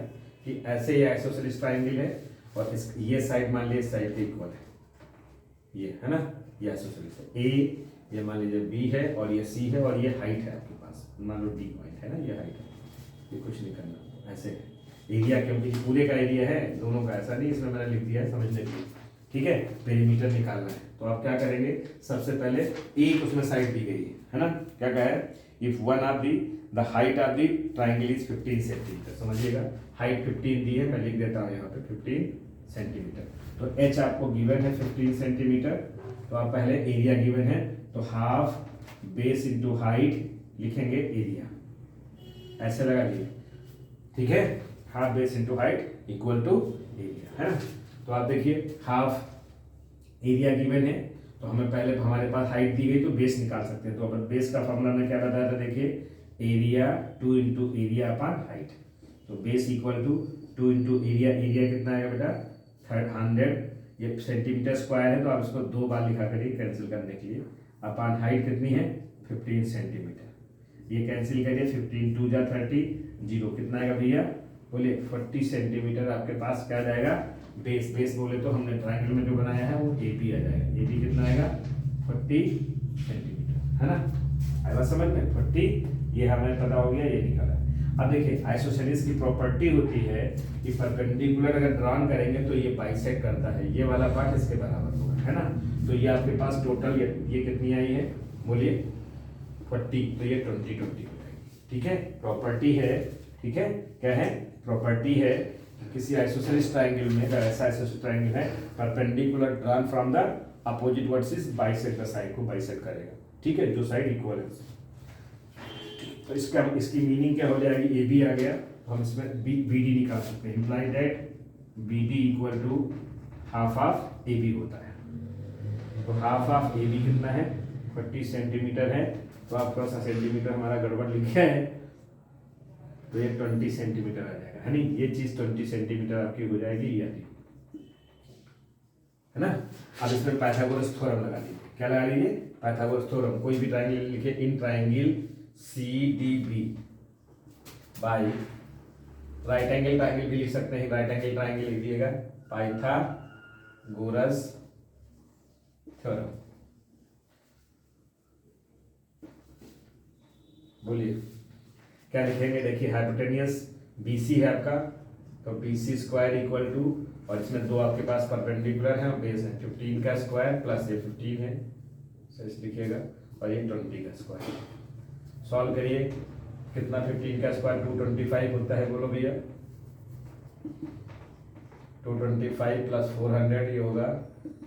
कि ऐसे ये आइसोसेलेस ट्रायंगल है, और इस ये साइड मान लीजिए साइड के इक्वल है, ये है ना, ये आइसोसेलेस है, ए ये मान लीजिए बी है, और ये सी है, और ये हाइट है आपके पास, मान लो डी पॉइंट है ना, ये हाइट है, ये कुछ नहीं करना, ऐसे है एरिया, क्योंकि पूरे का एरिया है, दोनों का ऐसा नहीं, इसमें मैंने लिख दिया है समझने के लिए, ठीक है, पेरीमीटर निकालना है, तो आप क्या करेंगे, सबसे पहले एक उसमें साइड दी गई है ना, क्या कहा है, if one of the height of the triangle is 15 centimetre, समझिएगा हाइट 15 दी है, मैं लिख देता हूँ यहाँ पे 15 सेंटीमीटर, तो एच आपको गिवन है 15 सेंटीमीटर, तो आप पहले एरिया गिवन है, तो हाफ बेस इंटू हाइट लिखेंगे एरिया, ऐसे लगा लिए, ठीक है, half base into height equal to area, है ना, तो आप देखिए हाफ एरिया गिवन है, तो हमें पहले हमारे पास हाइट दी गई तो बेस निकाल सकते हैं, तो अब बेस का फॉर्मूला में क्या बताया था, देखिए area 2 into area upon height, तो base equal to 2 into area, area कितना आएगा बेटा 100, ये सेंटीमीटर स्क्वायर है, तो आप इसको 2 बार लिखा करिए कैंसिल करने के लिए, अपॉन हाइट कितनी है 15 सेंटीमीटर, ये कैंसिल करिए, 15 2 जा 30, जीरो कितना आएगा भैया, बोलिए 40 सेंटीमीटर आपके पास क्या जाएगा, बेस, बेस बोले तो हमने ट्रायंगल में जो बनाया है वो एबी आ जाएगा, एबी कितना आएगा 40 सेंटीमीटर, है ना, आएगा समझ में 40, ये हमें पता हो गया, ये निकाला। अब देखिए आइसोसेलेस की प्रॉपर्टी होती है कि परपेंडिकुलर अगर ड्रॉन करेंगे तो ये बाइसेक्ट करता है, ये वाला पार्ट इसके बराबर होगा, है ना, तो ये आपके पास टोटल ये कितनी आई है, बोलिए 40, तो ये 20 हो जाएगी, ठीक है, प्रॉपर्टी है, ठीक है, क्या है, प्रॉपर्टी है, किसी आइसोसेलेस ट्रायंगल में अगर ऐसा आइसोसेलेस ट्रायंगल है, perpendicular drawn from the opposite versus bisect the side को बाइसेक्ट करेगा, ठीक है, जो साइड इक्वल है, तो इसकी मीनिंग क्या हो जाएगी, ए बी आ गया, तो हम इसमें बी डी निकाल सकते हैं, imply that B D equal to half of A B होता है, तो हाफ ऑफ ए बी कितना है 40 सेंटीमीटर है, तो आप थोड़ा सा सेंटीमीटर हमारा गड़बड़ लिखा है, तो ये 20 सेंटीमीटर आ जाएगा, है नहीं, ये चीज 20 सेंटीमीटर आपकी हो जाएगी, ये है ना। अब इसमें पाइथागोरस थ्योरम लगा लीजिए, क्या लगा लीजिए, पाइथागोरस थ्योरम, कोई भी ट्रायंगल लिखे, in triangle C D B by, right angle triangle भी लिख सकते हैं, राइट एंगल ट्रायंगल लिख दिएगा, पाइथागोरस थ्योरम, बोलिए क्या लिखेंगे, देखिए हाइपोटेनियस BC है आपका, तो BC स्क्वायर इक्वल टू, और इसमें दो आपके पास परपेंडिकुलर है और बेस है, 15 का स्क्वायर प्लस ये 15 है, सही लिखिएगा, और ये 20 का स्क्वायर, सॉल्व करिए, कितना 15 का स्क्वायर 225 होता है, बोलो भैया 225 प्लस 400 ये होगा,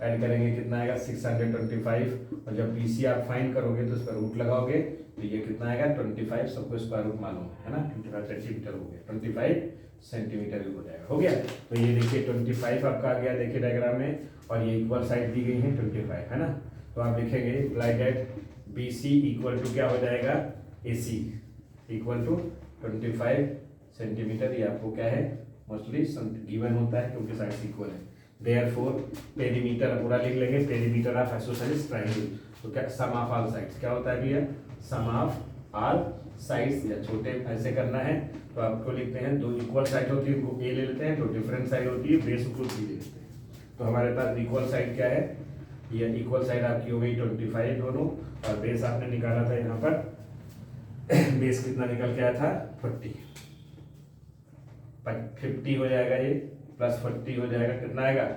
ऐड करेंगे कितना आएगा 625, और जब BC आप फाइंड करोगे तो इसका रूट लगाओगे तो ये कितना आएगा 25, सबको स्क्वायर रूट मालूम है ना, 25 सेंटीमीटर हो गया, 25 सेंटीमीटर हो जाएगा, हो गया। तो ये देखिए 25 आपका आ गया, देखिए डायग्राम में, और ये इक्वल साइड दी गई है 25 है ना। तो आप लिखेंगे imply that BC equal to क्या हो जाएगा AC इक्वल टू 25 सेंटीमीटर, ये आपको क्या है मोस्टली गिवन होता है क्योंकि साइड्स इक्वल है। देयरफॉर पेरीमीटर पूरा लिख लेंगे, पेरीमीटर ऑफ आइसोसेलेस ट्रायंगल, तो क्या सम ऑफ ऑल साइड्स क्या होता है भैया, सम ऑफ ऑल साइड्स, या छोटे ऐसे करना है तो आपको लिखते हैं, दो इक्वल साइड होती है उनको A ले लेते हैं, तो डिफरेंट साइड होती है बेस को B ले लेते हैं। तो हमारे पास इक्वल साइड क्या है, ये इक्वल साइड आपकी हो गई 25 दोनों, और बेस आपने निकाला था यहाँ पर बेस कितना निकल के आया था 50 हो जाएगा, ये प्लस 40 हो जाएगा, कितना आएगा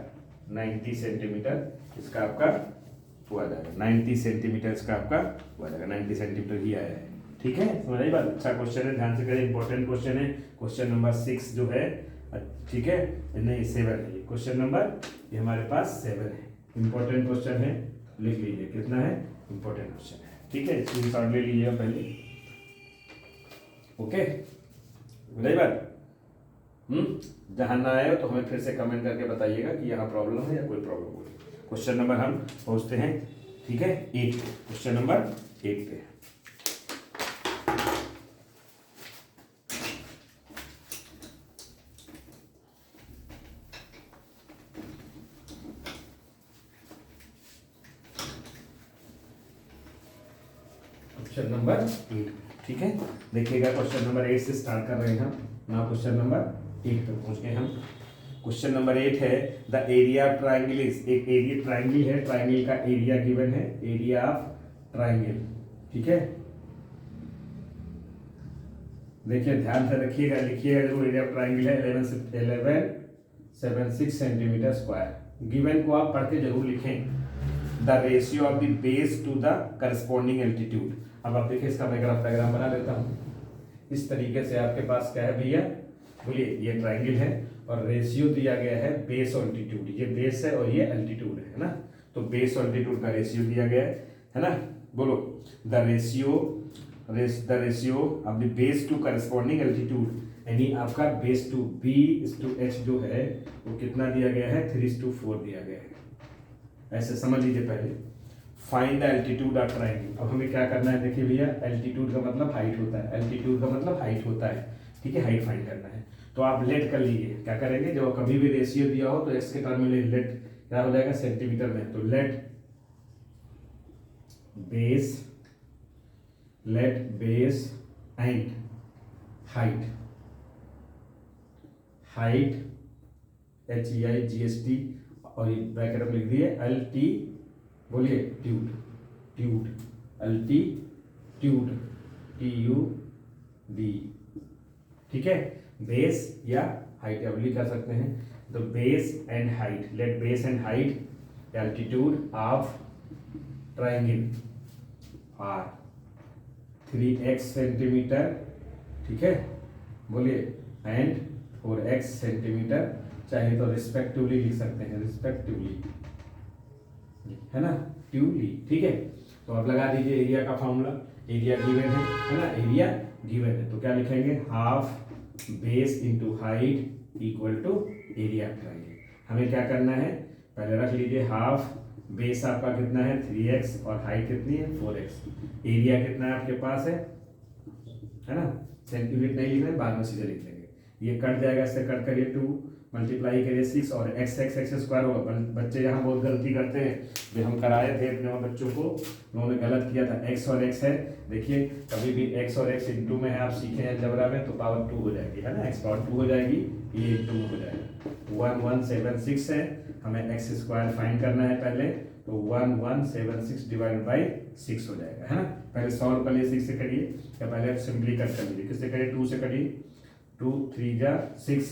90 सेंटीमीटर इसका आपका हुआ जाएगा, 90 सेंटीमीटर इसका आपका हुआ जाएगा, 90 सेंटीमीटर ही आया है। ठीक है, समझ आई बात, अच्छा क्वेश्चन है, ध्यान से करें, इंपॉर्टेंट क्वेश्चन है, क्वेश्चन नंबर 6 जो है, ठीक है नहीं 7 है ये क्वेश्चन नंबर, ये हमारे पास 7 है, इंपॉर्टेंट क्वेश्चन है, लिख लीजिए कितना है इंपॉर्टेंट क्वेश्चन है। ठीक है, स्क्रीनशॉट ले लीजिए पहले, ओके बताइए बात। जहाँ ना आए हो तो हमें फिर से कमेंट करके बताइएगा कि यहाँ प्रॉब्लम है या कोई प्रॉब्लम हो। क्वेश्चन नंबर हम पहुँचते हैं, ठीक है 8, क्वेश्चन नंबर 8 पे। क्वेश्चन नंबर 8, ठीक है देखिएगा, क्वेश्चन नंबर 8 से स्टार्ट कर रहे हैं हम ना, क्वेश्चन नंबर 8 पे पहुंच गए हम। क्वेश्चन नंबर 8 है the area of triangle is, एक एरिया ट्राइंगल है, ट्राइंगल का एरिया गिवन है, एरिया ऑफ ट्राइंगल, ठीक है देखिए ध्यान से रखिएगा, लिखिएगा जरूर, एरिया ऑफ ट्राइंगल है 1176 सेंटीमीटर स्क्वायर, गिवन को आप पढ़ के जरूर लिखें। The ratio of the base to the corresponding altitude, अब आप देखिए इसका मैं ग्राफ डायग्राम बना देता हूँ, इस तरीके से आपके पास क्या है भैया, बोलिए ये ट्राइंगल है और रेशियो दिया गया है बेस और एल्टीट्यूड, ये बेस है और ये एल्टीट्यूड है ना, तो बेस और एल्टीट्यूड का रेशियो दिया गया है ना, बोलो the ratio of the base to corresponding altitude, यानी आपका base to B is to H जो है वो कितना दिया गया है 3:4 दिया गया है, ऐसे समझ लीजिए पहले। Find the altitude of triangle, अब हमें क्या करना है, देखिए भैया एल्टीट्यूड का मतलब हाइट होता है, एल्टीट्यूड का मतलब हाइट होता है, ठीक है हाइट फाइंड करना है, तो आप लेट कर लीजिए, क्या करेंगे जब कभी भी रेशियो दिया हो तो एक्स के टर्म में लेट क्या हो जाएगा सेंटीमीटर में, तो let base and height HEIGST, और ये ब्रैकेट में लिख दिए LT, बोलिए ट्यूड अल्टीट्यूड TUD, ठीक है बेस या हाइट अब लिख कर सकते हैं, तो base and height, let base and height altitude of triangle are 3x centimetre, ठीक है बोलिए एंड 4x सेंटीमीटर, चाहे तो रिस्पेक्टिवली लिख सकते हैं, रिस्पेक्टिवली है ना, ट्यूली, ठीक है। तो आप लगा दीजिए एरिया का फॉर्मूला, एरिया गिवन है ना, एरिया गिवन है, तो क्या लिखेंगे half base into height equal to area triangle. हमें क्या करना है, पहले रख लीजिए हाफ बेस आपका कितना है 3x और हाइट कितनी है 4x, एरिया कितना है आपके पास है ना, सेंटीमीटर नहीं लिखना है, बाद में सीधे लिख लेंगे, ये कट जाएगा, इससे कट करिए 2 मल्टीप्लाई करिए 6 और x स्क्वायर होगा। बच्चे यहाँ बहुत गलती करते हैं, जो हम कराए थे अपने बच्चों को, उन्होंने गलत किया था, x और x है, देखिए कभी भी x और x इंटू में है, आप सीखे हैं अलजेब्रा में तो पावर 2 हो जाएगी है ना, x पावर 2 हो जाएगी, ये 2 हो जाएगा, 1176 है, हमें x स्क्वायर फाइंड करना है पहले, तो 1176 डिवाइडेड बाई 6 हो जाएगा है ना। पहले सॉल्व कर लिए 6 से करिए, या पहले सिंपली कट कर लीजिए, किससे करिए 2 से करिए, 2 3 जा 6,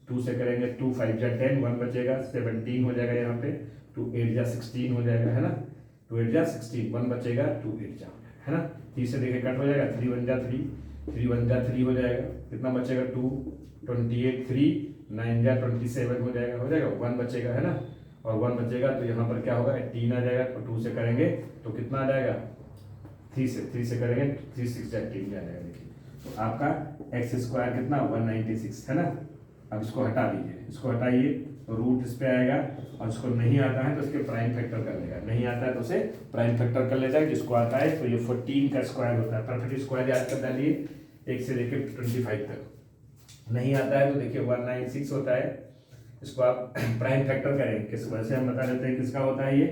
2 से करेंगे 2 5 जा 10, 1 बचेगा 17 हो जाएगा यहाँ पे, 2 8 जा 16 हो जाएगा है ना, 2 8 जा 16, 1 बचेगा 2 8 जा है ना, 3 से देखिए कट हो जाएगा, 3 1 जा 3, 3 1 जा 3 हो जाएगा, कितना बचेगा 2 28 3 9 जा 27 हो जाएगा 1 बचेगा, है ना, और 1 बचेगा तो यहाँ पर क्या होगा 18 आ जाएगा, और 2 से करेंगे तो कितना आ जाएगा 3 से करेंगे 3 6 18 आ जाएगा। देखिए तो आपका एक्स स्क्वायर कितना 196 है ना। अब इसको हटा दीजिए, इसको हटाइए तो रूट इस पे आएगा, और इसको नहीं आता है तो इसके प्राइम फैक्टर कर लेगा, नहीं आता है तो उसे प्राइम फैक्टर कर लेता है। जिसको आता है तो ये 14 का स्क्वायर होता है, परफेक्ट स्क्वायर याद कर डालिए 1 से लेकर 25 तक। नहीं आता है तो देखिए 196 होता है, इसको आप प्राइम फैक्टर करें किस वजह से हम बता देते हैं किसका होता है। ये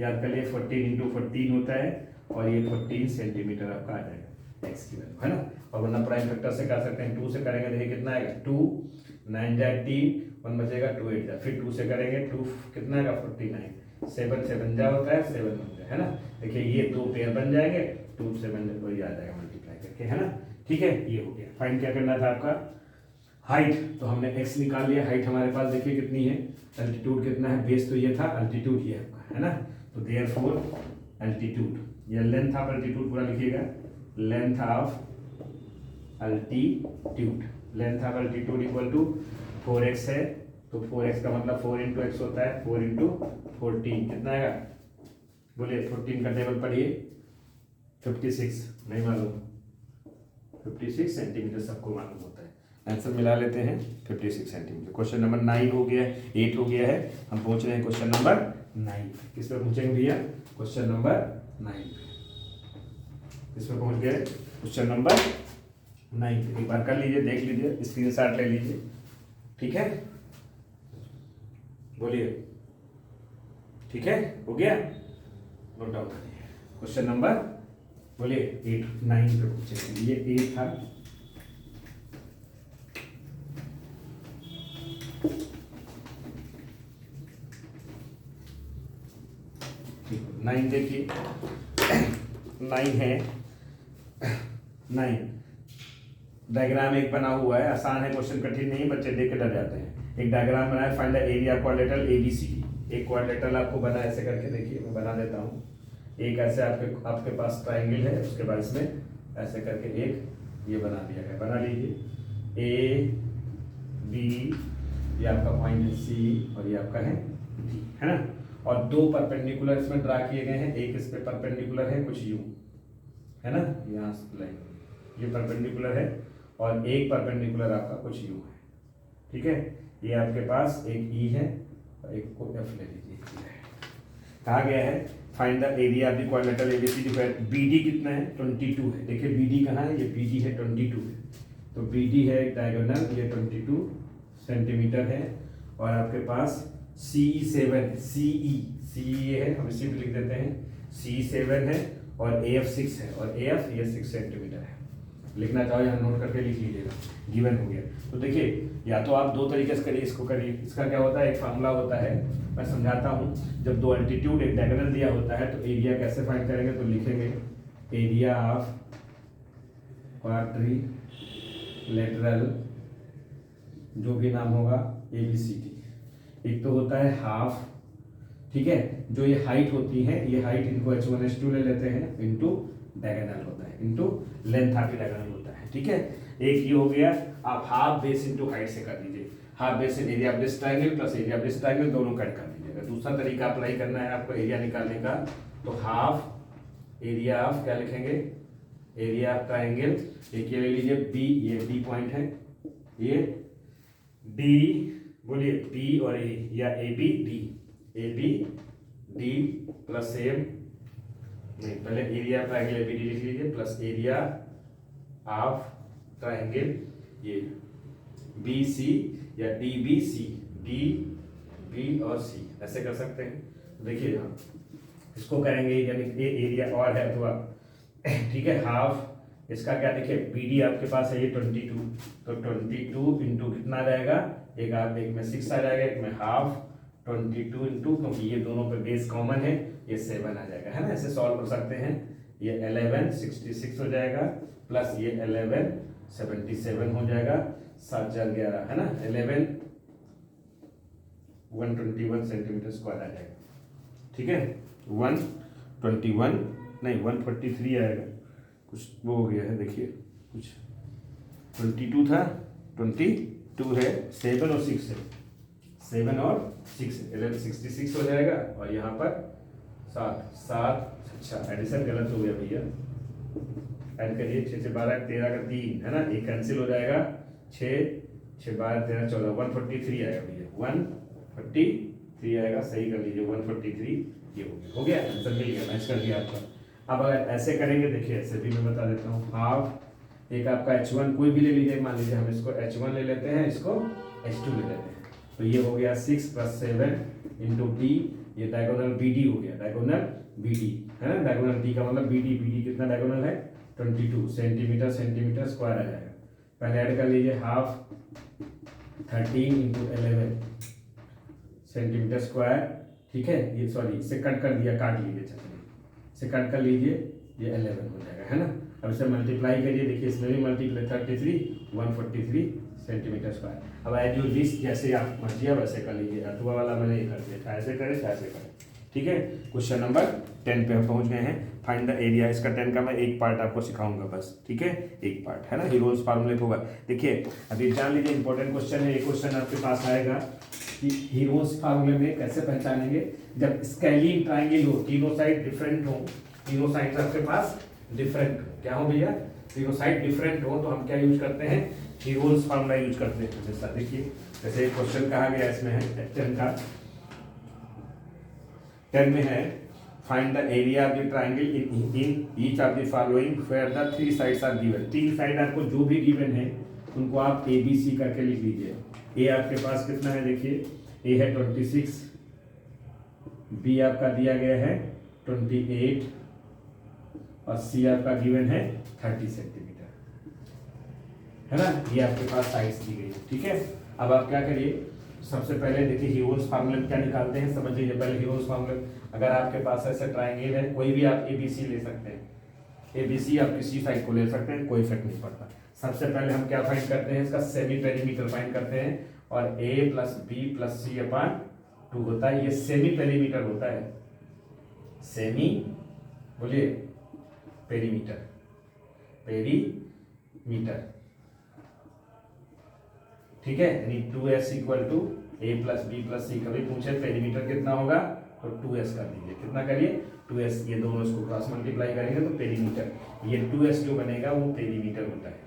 याद कर लिए 14 × 14 होता है, और ये 14 सेंटीमीटर आपका आ जाएगा एक्स की वैल्यू, है ना। और वरना प्राइम फैक्टर से कर सकते हैं, 2 से करेंगे देखिए कितना आएगा 2 9 जा 18 1 बचेगा 2 8 जा, फिर 2 से करेंगे 2 कितना आएगा 49 7 7 जा होता है 7 बन जाए, है ना। देखिए ये 2 पेयर बन जाएंगे 2 7 वही आ जाएगा मल्टीप्लाई करके, है ना। ठीक है, ये हो गया। फाइंड क्या करना था आपका हाइट, तो हमने x निकाल लिया। हाइट हमारे पास देखिए कितनी है, अल्टीट्यूड कितना है, बेस तो ये था, अल्टीट्यूड ये आपका, है ना। तो देयरफॉर अल्टीट्यूड, ये लेंथ ऑफ अल्टीट्यूड पूरा लिखिएगा, length of altitude, length of altitude equal to 4x है, तो 4x का मतलब 4 × x होता है, 4 × 14 कितना आएगा बोलिए, 14 का टेबल पढ़िए 56, नहीं मालूम 56 सेंटीमीटर सबको मालूम होता है। आंसर मिला लेते हैं 56 सेंटीमीटर। क्वेश्चन नंबर 9 हो गया है, 8 हो गया है, हम पहुंच रहे हैं क्वेश्चन नंबर 9। किस पे पहुंचेंगे भैया, क्वेश्चन नंबर 9 पे। किस पे पहुंच गए, क्वेश्चन नंबर 9 पे। एक बार कर लीजिए, देख लीजिए, स्क्रीनशॉट ले लीजिए, ठीक है, बोलिए, ठीक है, हो गया, नोट डाउन कर लीजिए। क्वेश्चन नंबर बोलिए 8 9 पे पूछेंगे, ये 8 था। नाइन देखिए 9 है, 9 डायग्राम एक बना हुआ है, आसान है, क्वेश्चन कठिन नहीं, बच्चे देख के डर जाते हैं। एक डायग्राम बना है, find the area quadrilateral ABCD। एक क्वाड्रिलेटरल आपको बना ऐसे करके, देखिए मैं बना देता हूँ। एक ऐसे आपके पास ट्राइंगल है, उसके बाद इसमें ऐसे करके एक ये बना दिया गया, बना लीजिए AB, ये आपका पॉइंट है C, और ये आपका है D, है ना। और 2 परपेंडिकुलर इसमें ड्रा किए गए हैं, एक इस पे परपेंडिकुलर है कुछ यूं, है ना, यहाँ लाइन ये परपेंडिकुलर है, और एक परपेंडिकुलर आपका कुछ यूं है, ठीक है। ये आपके पास एक E है और एक को F ले लीजिए। कहा गया है find the area of the quadrilateral ABCD। BD कितना है 22 है, देखिए BD कहाँ है, ये BD है 22 है, तो BD है एक डायगोनल, ये 22 सेंटीमीटर है, और आपके पास CE 7 CE ये है, हम इसी पे लिख देते हैं, CE 7 है, और AF 6 है, और AF ये 6 सेंटीमीटर है। लिखना चाहो यहाँ नोट करके लिख लीजिएगा, गिवन हो गया। तो देखिए या तो आप 2 तरीके से करिए, इसको करिए। इसका क्या होता है, एक फार्मूला होता है, मैं समझाता हूँ। जब 2 अल्टीट्यूड एक डायगोनल दिया होता है तो एरिया कैसे फाइंड करेंगे, तो लिखेंगे एरिया ऑफ क्वाड्रिलेटरल, जो भी नाम होगा ABCD। एक तो होता है हाफ, ठीक है, जो ये हाइट होती है, ये हाइट इनको H1 H2 ले लेते हैं, इनटू डायगोनल होता है, इनटू लेंथ ऑफ डायगोनल होता है, ठीक है। एक ये हो गया, आप हाफ बेस इनटू हाइट से कर दीजिए, half base in area of this triangle plus area of this triangle, दोनों कट कर दीजिएगा। दूसरा तरीका अप्लाई करना है आपको एरिया निकालने का, तो हाफ एरिया ऑफ क्या लिखेंगे, एरिया ऑफ ट्रायंगल, एक ये ले लीजिए B, ये D पॉइंट है, ये D, बोलिए B और A, या AB D प्लस सेम, नहीं पहले एरिया ऑफ ट्रायंगल ABD लिख लीजिए, प्लस एरिया ऑफ ट्रायंगल ये BC या DBC, DB और C, ऐसे कर सकते हैं। देखिए यहाँ इसको करेंगे, यानी ये एरिया और है अथवा, ठीक है, हाफ इसका क्या, देखिए BD आपके पास है ये 22, तो 22 इंटू कितना आ जाएगा, एक में 6 आ जाएगा, एक में हाफ, 22 इंटू, क्योंकि ये दोनों पे बेस कॉमन है, ये 7 आ जाएगा, है ना। ऐसे सॉल्व कर सकते हैं, ये 11 66 हो जाएगा, प्लस ये 11 77 हो जाएगा, 7 4 11, है ना, 11 121 सेंटीमीटर स्क्वायर आ जाएगा, ठीक है। 121 नहीं 143 आएगा, कुछ वो हो गया है, देखिए कुछ 22 था 20 2 है, 7 और 6 है, 7 और 6 66 हो जाएगा, और यहाँ पर 7 अच्छा एडिशन गलत हो गया भैया, ऐड करिए 6 से 12 13 का 3 है ना, एक कैंसिल हो जाएगा, 6 6 12 13 14 143 आएगा भैया, 143 आएगा, सही कर लीजिए 143, ये हो गया आंसर मिल गया, मैच कर दिया आपका। अब अगर ऐसे करेंगे, देखिए ऐसे भी मैं बता देता हूँ, हाफ एक आपका H1 कोई भी ले लीजिए, मान लीजिए हम इसको H1 ले लेते हैं, इसको H2 ले लेते हैं, तो ये हो गया 6 + 7 इंटू डी, ये डायगोनल BD हो गया, डायगोनल BD है ना, डायगोनल D का मतलब BD कितना डायगोनल है 22 सेंटीमीटर स्क्वायर आ जाएगा। पहले ऐड कर लीजिए, हाफ 13 इंटू 11 सेंटीमीटर स्क्वायर, ठीक है, ये सॉरी इसे कट कर दिया, काट लीजिए, चलिए इसे कट कर लीजिए, ये 11 हो जाएगा है ना। अब इसे मल्टीप्लाई करिए, देखिए इसमें भी मल्टीप्लाई 33 143 सेंटीमीटर स्क्वायर। अब एज यू विश, जैसे आप मर्जी है वैसे कर लीजिए, अथवा वाला मैंने ये कर दिया, ऐसे करें ऐसे करें, ठीक है। क्वेश्चन नंबर 10 पे हम पहुंच गए हैं, फाइंड द एरिया। इसका 10 का मैं एक पार्ट आपको सिखाऊंगा बस, ठीक है, एक पार्ट है ना, हीरोज फार्मूले होगा। देखिए अभी जान लीजिए, इंपॉर्टेंट क्वेश्चन है, एक क्वेश्चन आपके पास आएगा कि हीरोज फार्मूले में कैसे पहचानेंगे, जब स्केलिंग ट्राइंगल हो, तीनों साइड डिफरेंट हो, तीनों साइड आपके पास डिफरेंट हो, क्या हो भैया, तीनों साइड डिफरेंट हो, तो हम क्या यूज करते हैं, हीरोज फार्मूला यूज करते हैं। जैसा देखिए, जैसे एक क्वेश्चन कहा गया इसमें है 10 में है, find the area of the triangle in each of the following where the 3 sides are given. 3 side आपको जो भी गिवन है उनको आप ABC करके लिख लीजिए। ए आपके पास कितना है, देखिए ए है 26, बी आपका दिया गया है 28, और सी आपका गिवन है 30 सेंटीमीटर, है ना, ये आपके पास साइड्स दी गई, ठीक है। अब आप क्या करिए, सबसे पहले देखिए हीरोज फार्मूला क्या निकालते हैं, समझ लीजिए पहले हीरोज फार्मूला। अगर आपके पास ऐसा ट्राइंगल है, कोई भी आप ABC ले सकते हैं, ABC आप किसी साइड को ले सकते हैं, कोई इफेक्ट नहीं पड़ता। सबसे पहले हम क्या फाइंड करते हैं, इसका सेमी पेरीमीटर फाइंड करते हैं, और A + B + C/2 होता है, ये सेमी पेरीमीटर होता है, सेमी बोलिए पेरीमीटर, पेरीमीटर, ठीक है, यानी 2S = A + B + C। कभी पूछे पेरीमीटर कितना होगा तो 2S कर दीजिए, कितना करिए 2S, ये दोनों इसको क्रॉस मल्टीप्लाई करेंगे तो पेरीमीटर, ये 2S जो बनेगा वो पेरीमीटर होता है।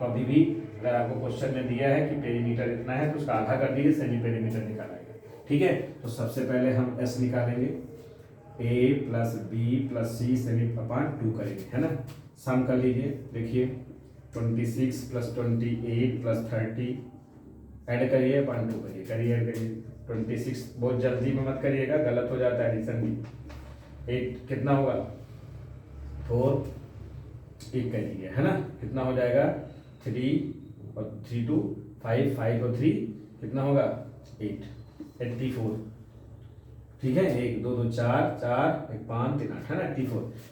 कभी भी अगर आपको क्वेश्चन में दिया है कि पेरीमीटर इतना है तो उसका आधा कर दीजिए, सेमी पेरीमीटर निकालेंगे, ठीक है। तो सबसे पहले हम S निकालेंगे, A + B + C सेमी/2 करेंगे, है ना, सम कर लीजिए, देखिए 26 + 28 + 30 ऐड करिए, 2 करिए, ऐड करिए 26, बहुत जल्दी में मत करिएगा, गलत हो जाता है एडिशन भी। 8 कितना होगा 4, 1 करिए, है ना, कितना हो जाएगा 3 और 3 2 5 5 और 3 कितना होगा 8, 84, ठीक है, 1 2 2 4 4 1 5 3 8, है ना,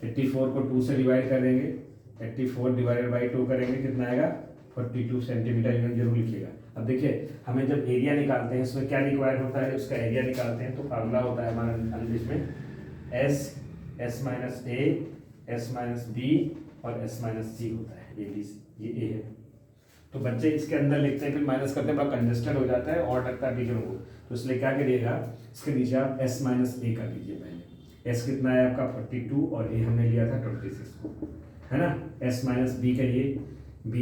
84 को 2 से डिवाइड करेंगे, 84 / 2 करेंगे, कितना आएगा 42 सेंटीमीटर, इन्हें जरूर लिखिएगा। अब देखिए हमें जब एरिया निकालते हैं, इसमें क्या रिक्वायर होता है, उसका एरिया निकालते हैं तो फार्मूला होता है हमारा इसमें S S - A S - B और S - C होता है, ये A है। तो बच्चे इसके अंदर लिखते हैं फिर माइनस करते हैं, बड़ा कंजेस्टेड हो जाता है और लगता है टीचरों को, तो इसलिए क्या करिएगा, इसके नीचे आप S - A कर लीजिए। पहले S कितना है आपका 42 और A हमने लिया था 26 को, है ना। S - B करिए, B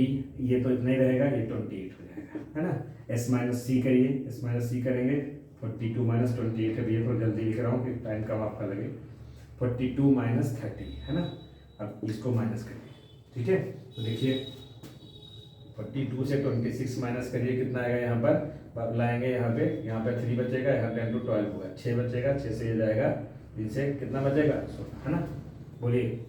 ये तो इतना ही रहेगा, ये 28 हो जाएगा, है ना। S - C करिए, S - C करेंगे 42 - 28 है, ये तो जल्दी लिख रहा हूँ कि टाइम कम आपका लगे, 42 - 30, है ना। अब इसको माइनस करिए, ठीक है, तो देखिए 42 से 26 माइनस करिए, कितना आएगा, यहाँ पर लाएंगे, यहाँ पे 3 बचेगा, यहाँ 10 to 12 होगा, 6 बचेगा, 6 से ये जाएगा, इनसे कितना बचेगा 16, है ना, बोलिए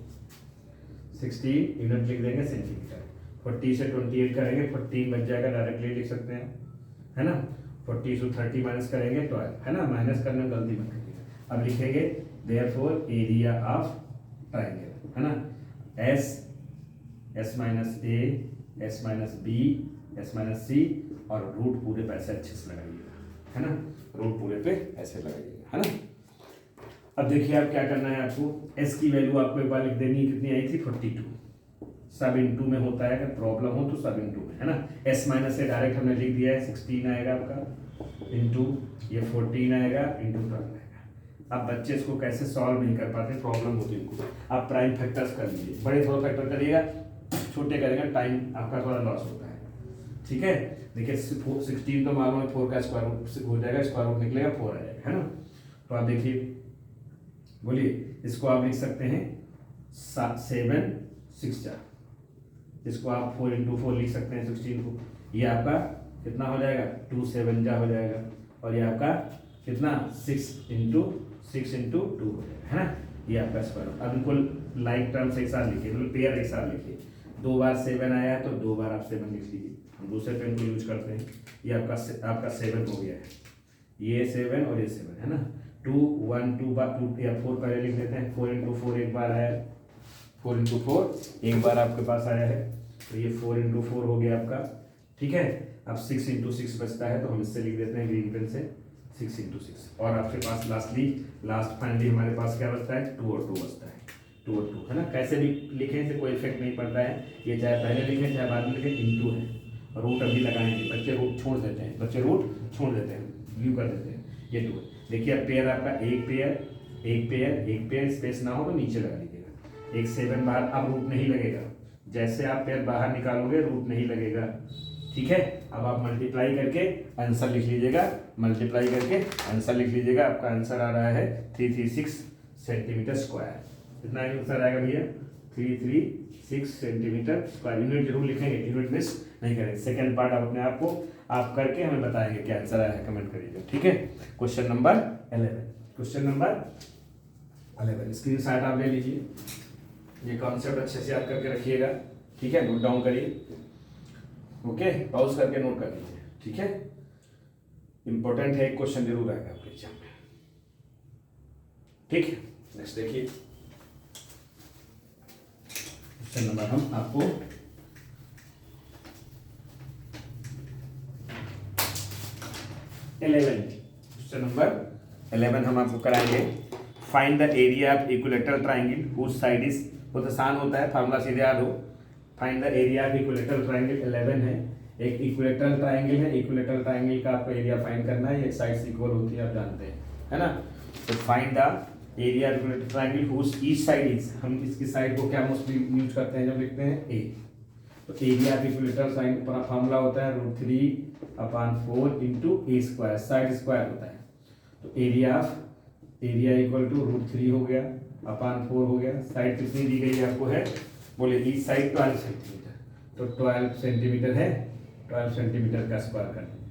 60 यूनिट लिख देंगे सेंटीमीटर। 40 से 28 करेंगे, 14 बच जाएगा, डायरेक्टली लिख सकते हैं, है ना। 40 से 30 माइनस करेंगे 12, है ना, माइनस करने में गलती मत करिएगा। अब लिखेंगे देयरफॉर एरिया ऑफ ट्राइंगल, है ना, S S - A S - B S - C और रूट पूरे पे ऐसे अच्छे से लगाइएगा, है ना, रूट पूरे पे ऐसे लगाइएगा, है ना। अब देखिए आप क्या करना है, आपको S की वैल्यू आपको एक बार लिख देनी है, कितनी आई थी 42, सब इंटू में होता है, अगर प्रॉब्लम हो तो सब इंटू में, है ना। s माइनस से डायरेक्ट हमने लिख दिया है, 16 आएगा आपका इंटू ये 14 आएगा इंटू 12 आएगा। अब बच्चे इसको कैसे सॉल्व नहीं कर पाते, प्रॉब्लम होती है इनको। आप प्राइम फैक्टर्स कर लीजिए, बड़े थोड़ा फैक्टर करिएगा, छोटे करेंगे टाइम आपका थोड़ा लॉस होता है, ठीक है। देखिए 16 तो मालूम है 4 का स्क्वायर रूट हो जाएगा, स्क्वायर रूट निकलेगा 4 आ जाएगा, है ना। तो आप देखिए, बोलिए इसको आप लिख सकते हैं 7 6 4, इसको आप 4 इंटू 4 लिख सकते हैं 16 को। ये आपका कितना हो जाएगा 2 7 जा हो जाएगा, और ये आपका कितना 6 इंटू 2 हो जाएगा, है ना। ये आपका स्क्वायर रूट। अब इनको लाइक टर्म्स एक साथ लिखिए, मतलब पेयर एक साथ लिखिए। 2 बार 7 आया है तो 2 बार आप 7 लिख लीजिए, हम दूसरे पेन को यूज करते हैं। ये आपका 7 हो गया है, ये 7 और ये 7, है ना। 2 1 2 बार 2 या 4 पहले लिख देते हैं। 4 इंटू 4 एक बार आया, 4 इंटू 4 एक बार आपके पास आया है, तो ये 4 इंटू 4 हो गया आपका, ठीक है। अब 6 इंटू 6 बचता है, तो हम इससे लिख देते हैं ग्रीन पेन से 6 इंटू 6। और आपके पास लास्ट फाइनली हमारे पास क्या बचता है 2 और 2 बचता है, 2 और 2, है ना। कैसे भी लिखें से कोई इफेक्ट नहीं पड़ता है, ये चाहे पहले लिखें चाहे बाद में लिखें, इंटू है। रूट अभी लगाएंगे, बच्चे रूट छोड़ देते हैं, व्यू कर देते हैं, ये 2 है। देखिए अब पेयर आपका एक पेयर स्पेस ना हो तो नीचे लगा लीजिएगा। एक 7 बाहर, अब रूट नहीं लगेगा, जैसे आप पेयर बाहर निकालोगे रूट नहीं लगेगा, ठीक है। अब आप मल्टीप्लाई करके आंसर लिख लीजिएगा, आपका आंसर आ रहा है 336 सेंटीमीटर स्क्वायर। कितना आंसर आएगा भैया 336 सेंटीमीटर स्क्वायर। यूनिट जरूर लिखेंगे, यूनिट मिस नहीं करेंगे। सेकंड पार्ट आप अपने आप को आप करके हमें बताएंगे क्या आंसर आया है, कमेंट करिएगा, ठीक है। क्वेश्चन नंबर 11 स्क्रीन शॉट आप ले लीजिए, ये कॉन्सेप्ट अच्छे से याद करके रखिएगा, ठीक है। नोट डाउन करिए, ओके, पॉज करके नोट कर लीजिए, ठीक है। इंपॉर्टेंट है, एक क्वेश्चन जरूर आएगा आपके एग्जाम में, ठीक है। नेक्स्ट देखिए क्वेश्चन नंबर हम आपको क्वेश्चन नंबर 11 हम आपको कराएंगे। Find the area of equilateral triangle whose side is, बहुत आसान होता है, फार्मूला सीधे याद हो। Find the area of equilateral triangle 11 है, एक इक्विलेटरल ट्राइंगल है, इक्विलेटरल ट्राइंगल का आपको एरिया फाइंड करना है, ये साइड्स इक्वल होती है आप जानते हैं, है ना। तो find the area of equilateral triangle whose each side is, हम इसकी साइड को क्या मोस्टली यूज करते हैं जब लिखते हैं ए। तो एरिया ऑफ इक्विलेटरल ट्राइंगल का फार्मूला होता है √3/4 इंटू ए स्क्वायर, साइड स्क्वायर होता है। तो एरिया इक्वल टू √3 हो गया अपॉन 4 हो गया, साइड कितनी दी गई है आपको है, बोले ईच साइड 12 सेंटीमीटर, तो 12 सेंटीमीटर है, 12 सेंटीमीटर का स्क्वायर कर दीजिए।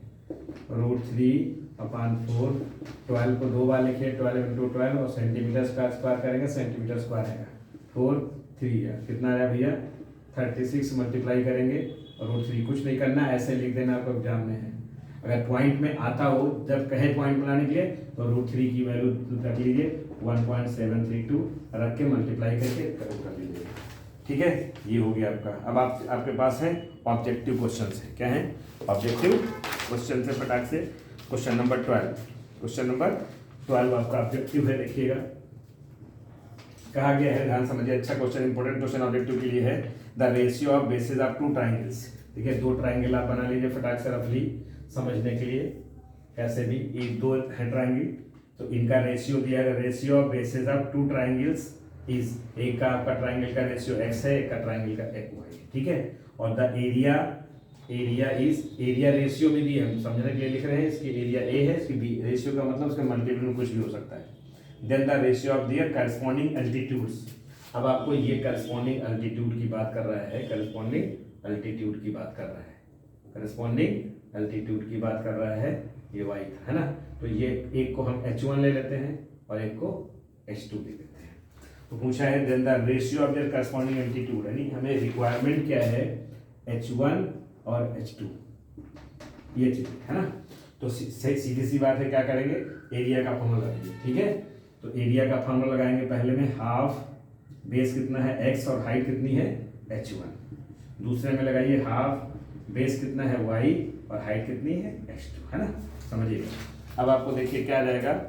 √3/4, 12 को 2 बार लिखिए, 12 इंटू 12, और सेंटीमीटर का स्क्वायर करेंगे, सेंटीमीटर स्क्वायर आएगा 4 3 है, कितना आया भैया 36 मल्टीप्लाई करेंगे, और √3 कुछ नहीं करना, ऐसे लिख देना, आपको एग्जाम में है। अगर पॉइंट में आता हो, जब कहे पॉइंट बनाने के लिए, तो √3 की वैल्यू रख लीजिए 1.732, रख के मल्टीप्लाई करके कर लीजिए, ठीक है। ये हो गया आपका। अब आपके पास है ऑब्जेक्टिव क्वेश्चन है, क्या है ऑब्जेक्टिव क्वेश्चन से फटाक से। क्वेश्चन नंबर 12 आपका ऑब्जेक्टिव है, देखिएगा कहा गया है, ध्यान समझिए, अच्छा क्वेश्चन, इंपॉर्टेंट क्वेश्चन ऑब्जेक्टिव के लिए है। The ratio of basis of 2 triangles, देखिए 2 ट्राइंगल आप बना लीजिए फटाक से रफली समझने के लिए, कैसे भी, एक 2 है ट्राइंगल, तो इनका रेशियो दिया है। Ratio of basis of 2 triangles is, एक का आपका ट्राइंगल का रेशियो x है, एक का ट्राइंगल का y है, ठीक है। और द एरिया रेशियो में भी हम समझने के लिए लिख रहे हैं, इसकी एरिया a है, इसकी b, रेशियो का मतलब उसका मल्टीपल में कुछ भी हो सकता है। Then the ratio of their corresponding altitudes, अब आपको ये करस्पॉन्डिंग एल्टीट्यूड की बात कर रहा है, करस्पॉन्डिंग एल्टीट्यूड की बात कर रहा है, ये y है ना। तो ये एक को हम h1 ले लेते हैं और एक को h2 ले लेते हैं। तो पूछा है then the ratio of their corresponding altitude, यानी हमें रिक्वायरमेंट क्या है h1 और h2, ये चीज है ना। तो सीधी सी बात है, क्या करेंगे, एरिया का फॉर्मूला लगाएंगे, ठीक है। तो एरिया का फॉर्मूला लगाएंगे, पहले में हाफ, बेस कितना है x और हाइट कितनी है h1, दूसरे में लगाइए हाफ, बेस कितना है y और हाइट कितनी है h2, है ना, समझिएगा। अब आपको देखिए क्या आ जाएगा,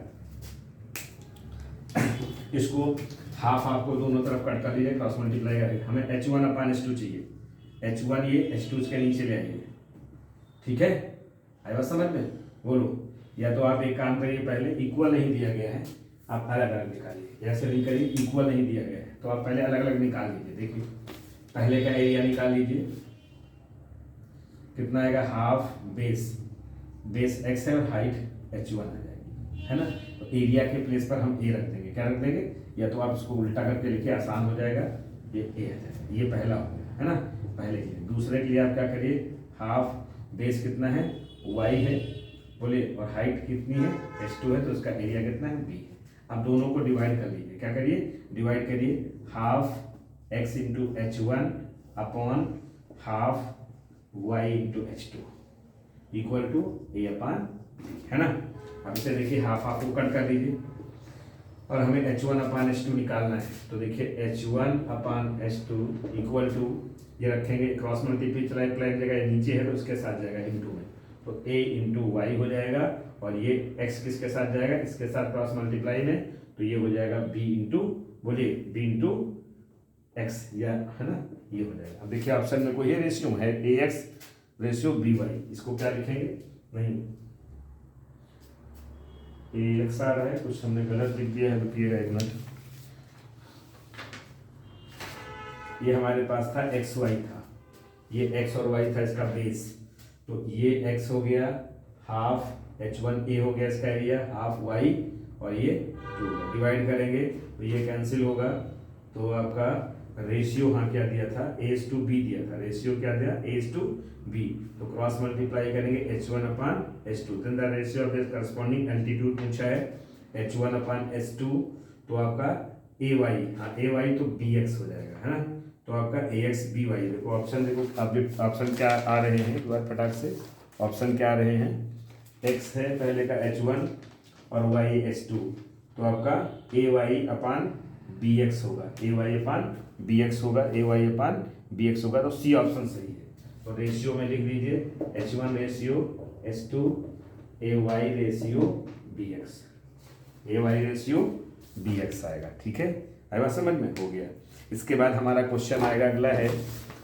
इसको हाफ हाफ को दोनों तरफ कट कर लीजिए, क्रॉस मल्टीप्लाई करेंगे। हमें H1/H2 चाहिए, H1 ये H2 के नीचे ले आइए, ठीक है, आई बात समझ में? बोलो। या तो आप एक काम करिए, पहले इक्वल नहीं दिया गया है, आप अलग अलग निकालिए, ऐसे नहीं करिए, इक्वल नहीं दिया गया है तो आप पहले अलग अलग निकाल लीजिए। देखिए पहले का एरिया निकाल लीजिए, कितना आएगा, हाफ बेस x है और हाइट H1 आ जाएगी, है ना। तो एरिया के प्लेस पर हम ए रख देंगे, क्या रख देंगे, या तो आप इसको उल्टा करके लिखिए, आसान हो जाएगा, ये ए आ जाएगा। ये पहला हो गया, है ना, पहले के लिए। दूसरे के लिए आप क्या करिए, हाफ बेस कितना है, y है, बोलिए, और हाइट कितनी है, H2 है, तो उसका एरिया कितना है, b है। आप दोनों को डिवाइड कर लीजिए, क्या करिए, डिवाइड करिए, half x into H1 upon half y into H2 equal to a/, है ना। अब इसे देखिए, हाफ हाफ को कट कर दीजिए और हमें H1/H2 निकालना है। तो देखिए H1/H2 इक्वल टू, ये रखेंगे क्रॉस मल्टीप्लाई जगह नीचे है तो उसके साथ जाएगा इंटू में, तो a इंटू वाई हो जाएगा, और ये x किसके साथ जाएगा, इसके साथ क्रॉस मल्टीप्लाई में, तो ये हो जाएगा b इंटू, बोलिए, b इंटू एक्स, या है ना, ये हो जाएगा। अब देखिए ऑप्शन में कोई ये रेशियो है, ax रेशियो by, इसको क्या लिखेंगे, नहीं ax आ रहा है, कुछ हमने गलत लिख दिया है, रुकिएगा एक मिनट। ये हमारे पास था xy था, ये x और y था इसका बेस, तो ये x हो गया, हाफ H1a हो गया इसका एरिया, हाफ y, और ये 2 डिवाइड करेंगे तो ये कैंसिल होगा, तो आपका रेशियो हाँ क्या दिया था, a/b दिया था, रेशियो क्या दिया, a/b, तो क्रॉस मल्टीप्लाई करेंगे H1/H2, then the ratio of the corresponding altitude पूछा है, H1/H2, तो आपका ay, हाँ ay तो bx हो जाएगा, है ना, तो आपका ax by। देखो ऑप्शन, देखो अब ऑप्शन क्या आ रहे हैं, एक बार फटाक से ऑप्शन क्या आ रहे हैं, x है पहले का H1 और y H2, तो आपका ay/bx होगा, ay/bx होगा, ay/bx होगा, तो सी ऑप्शन सही है। तो रेशियो में लिख दीजिए H1 ratio H2, ay ratio bx, ay ratio bx आएगा, ठीक है, आएगा समझ में, हो गया। इसके बाद हमारा क्वेश्चन आएगा, अगला है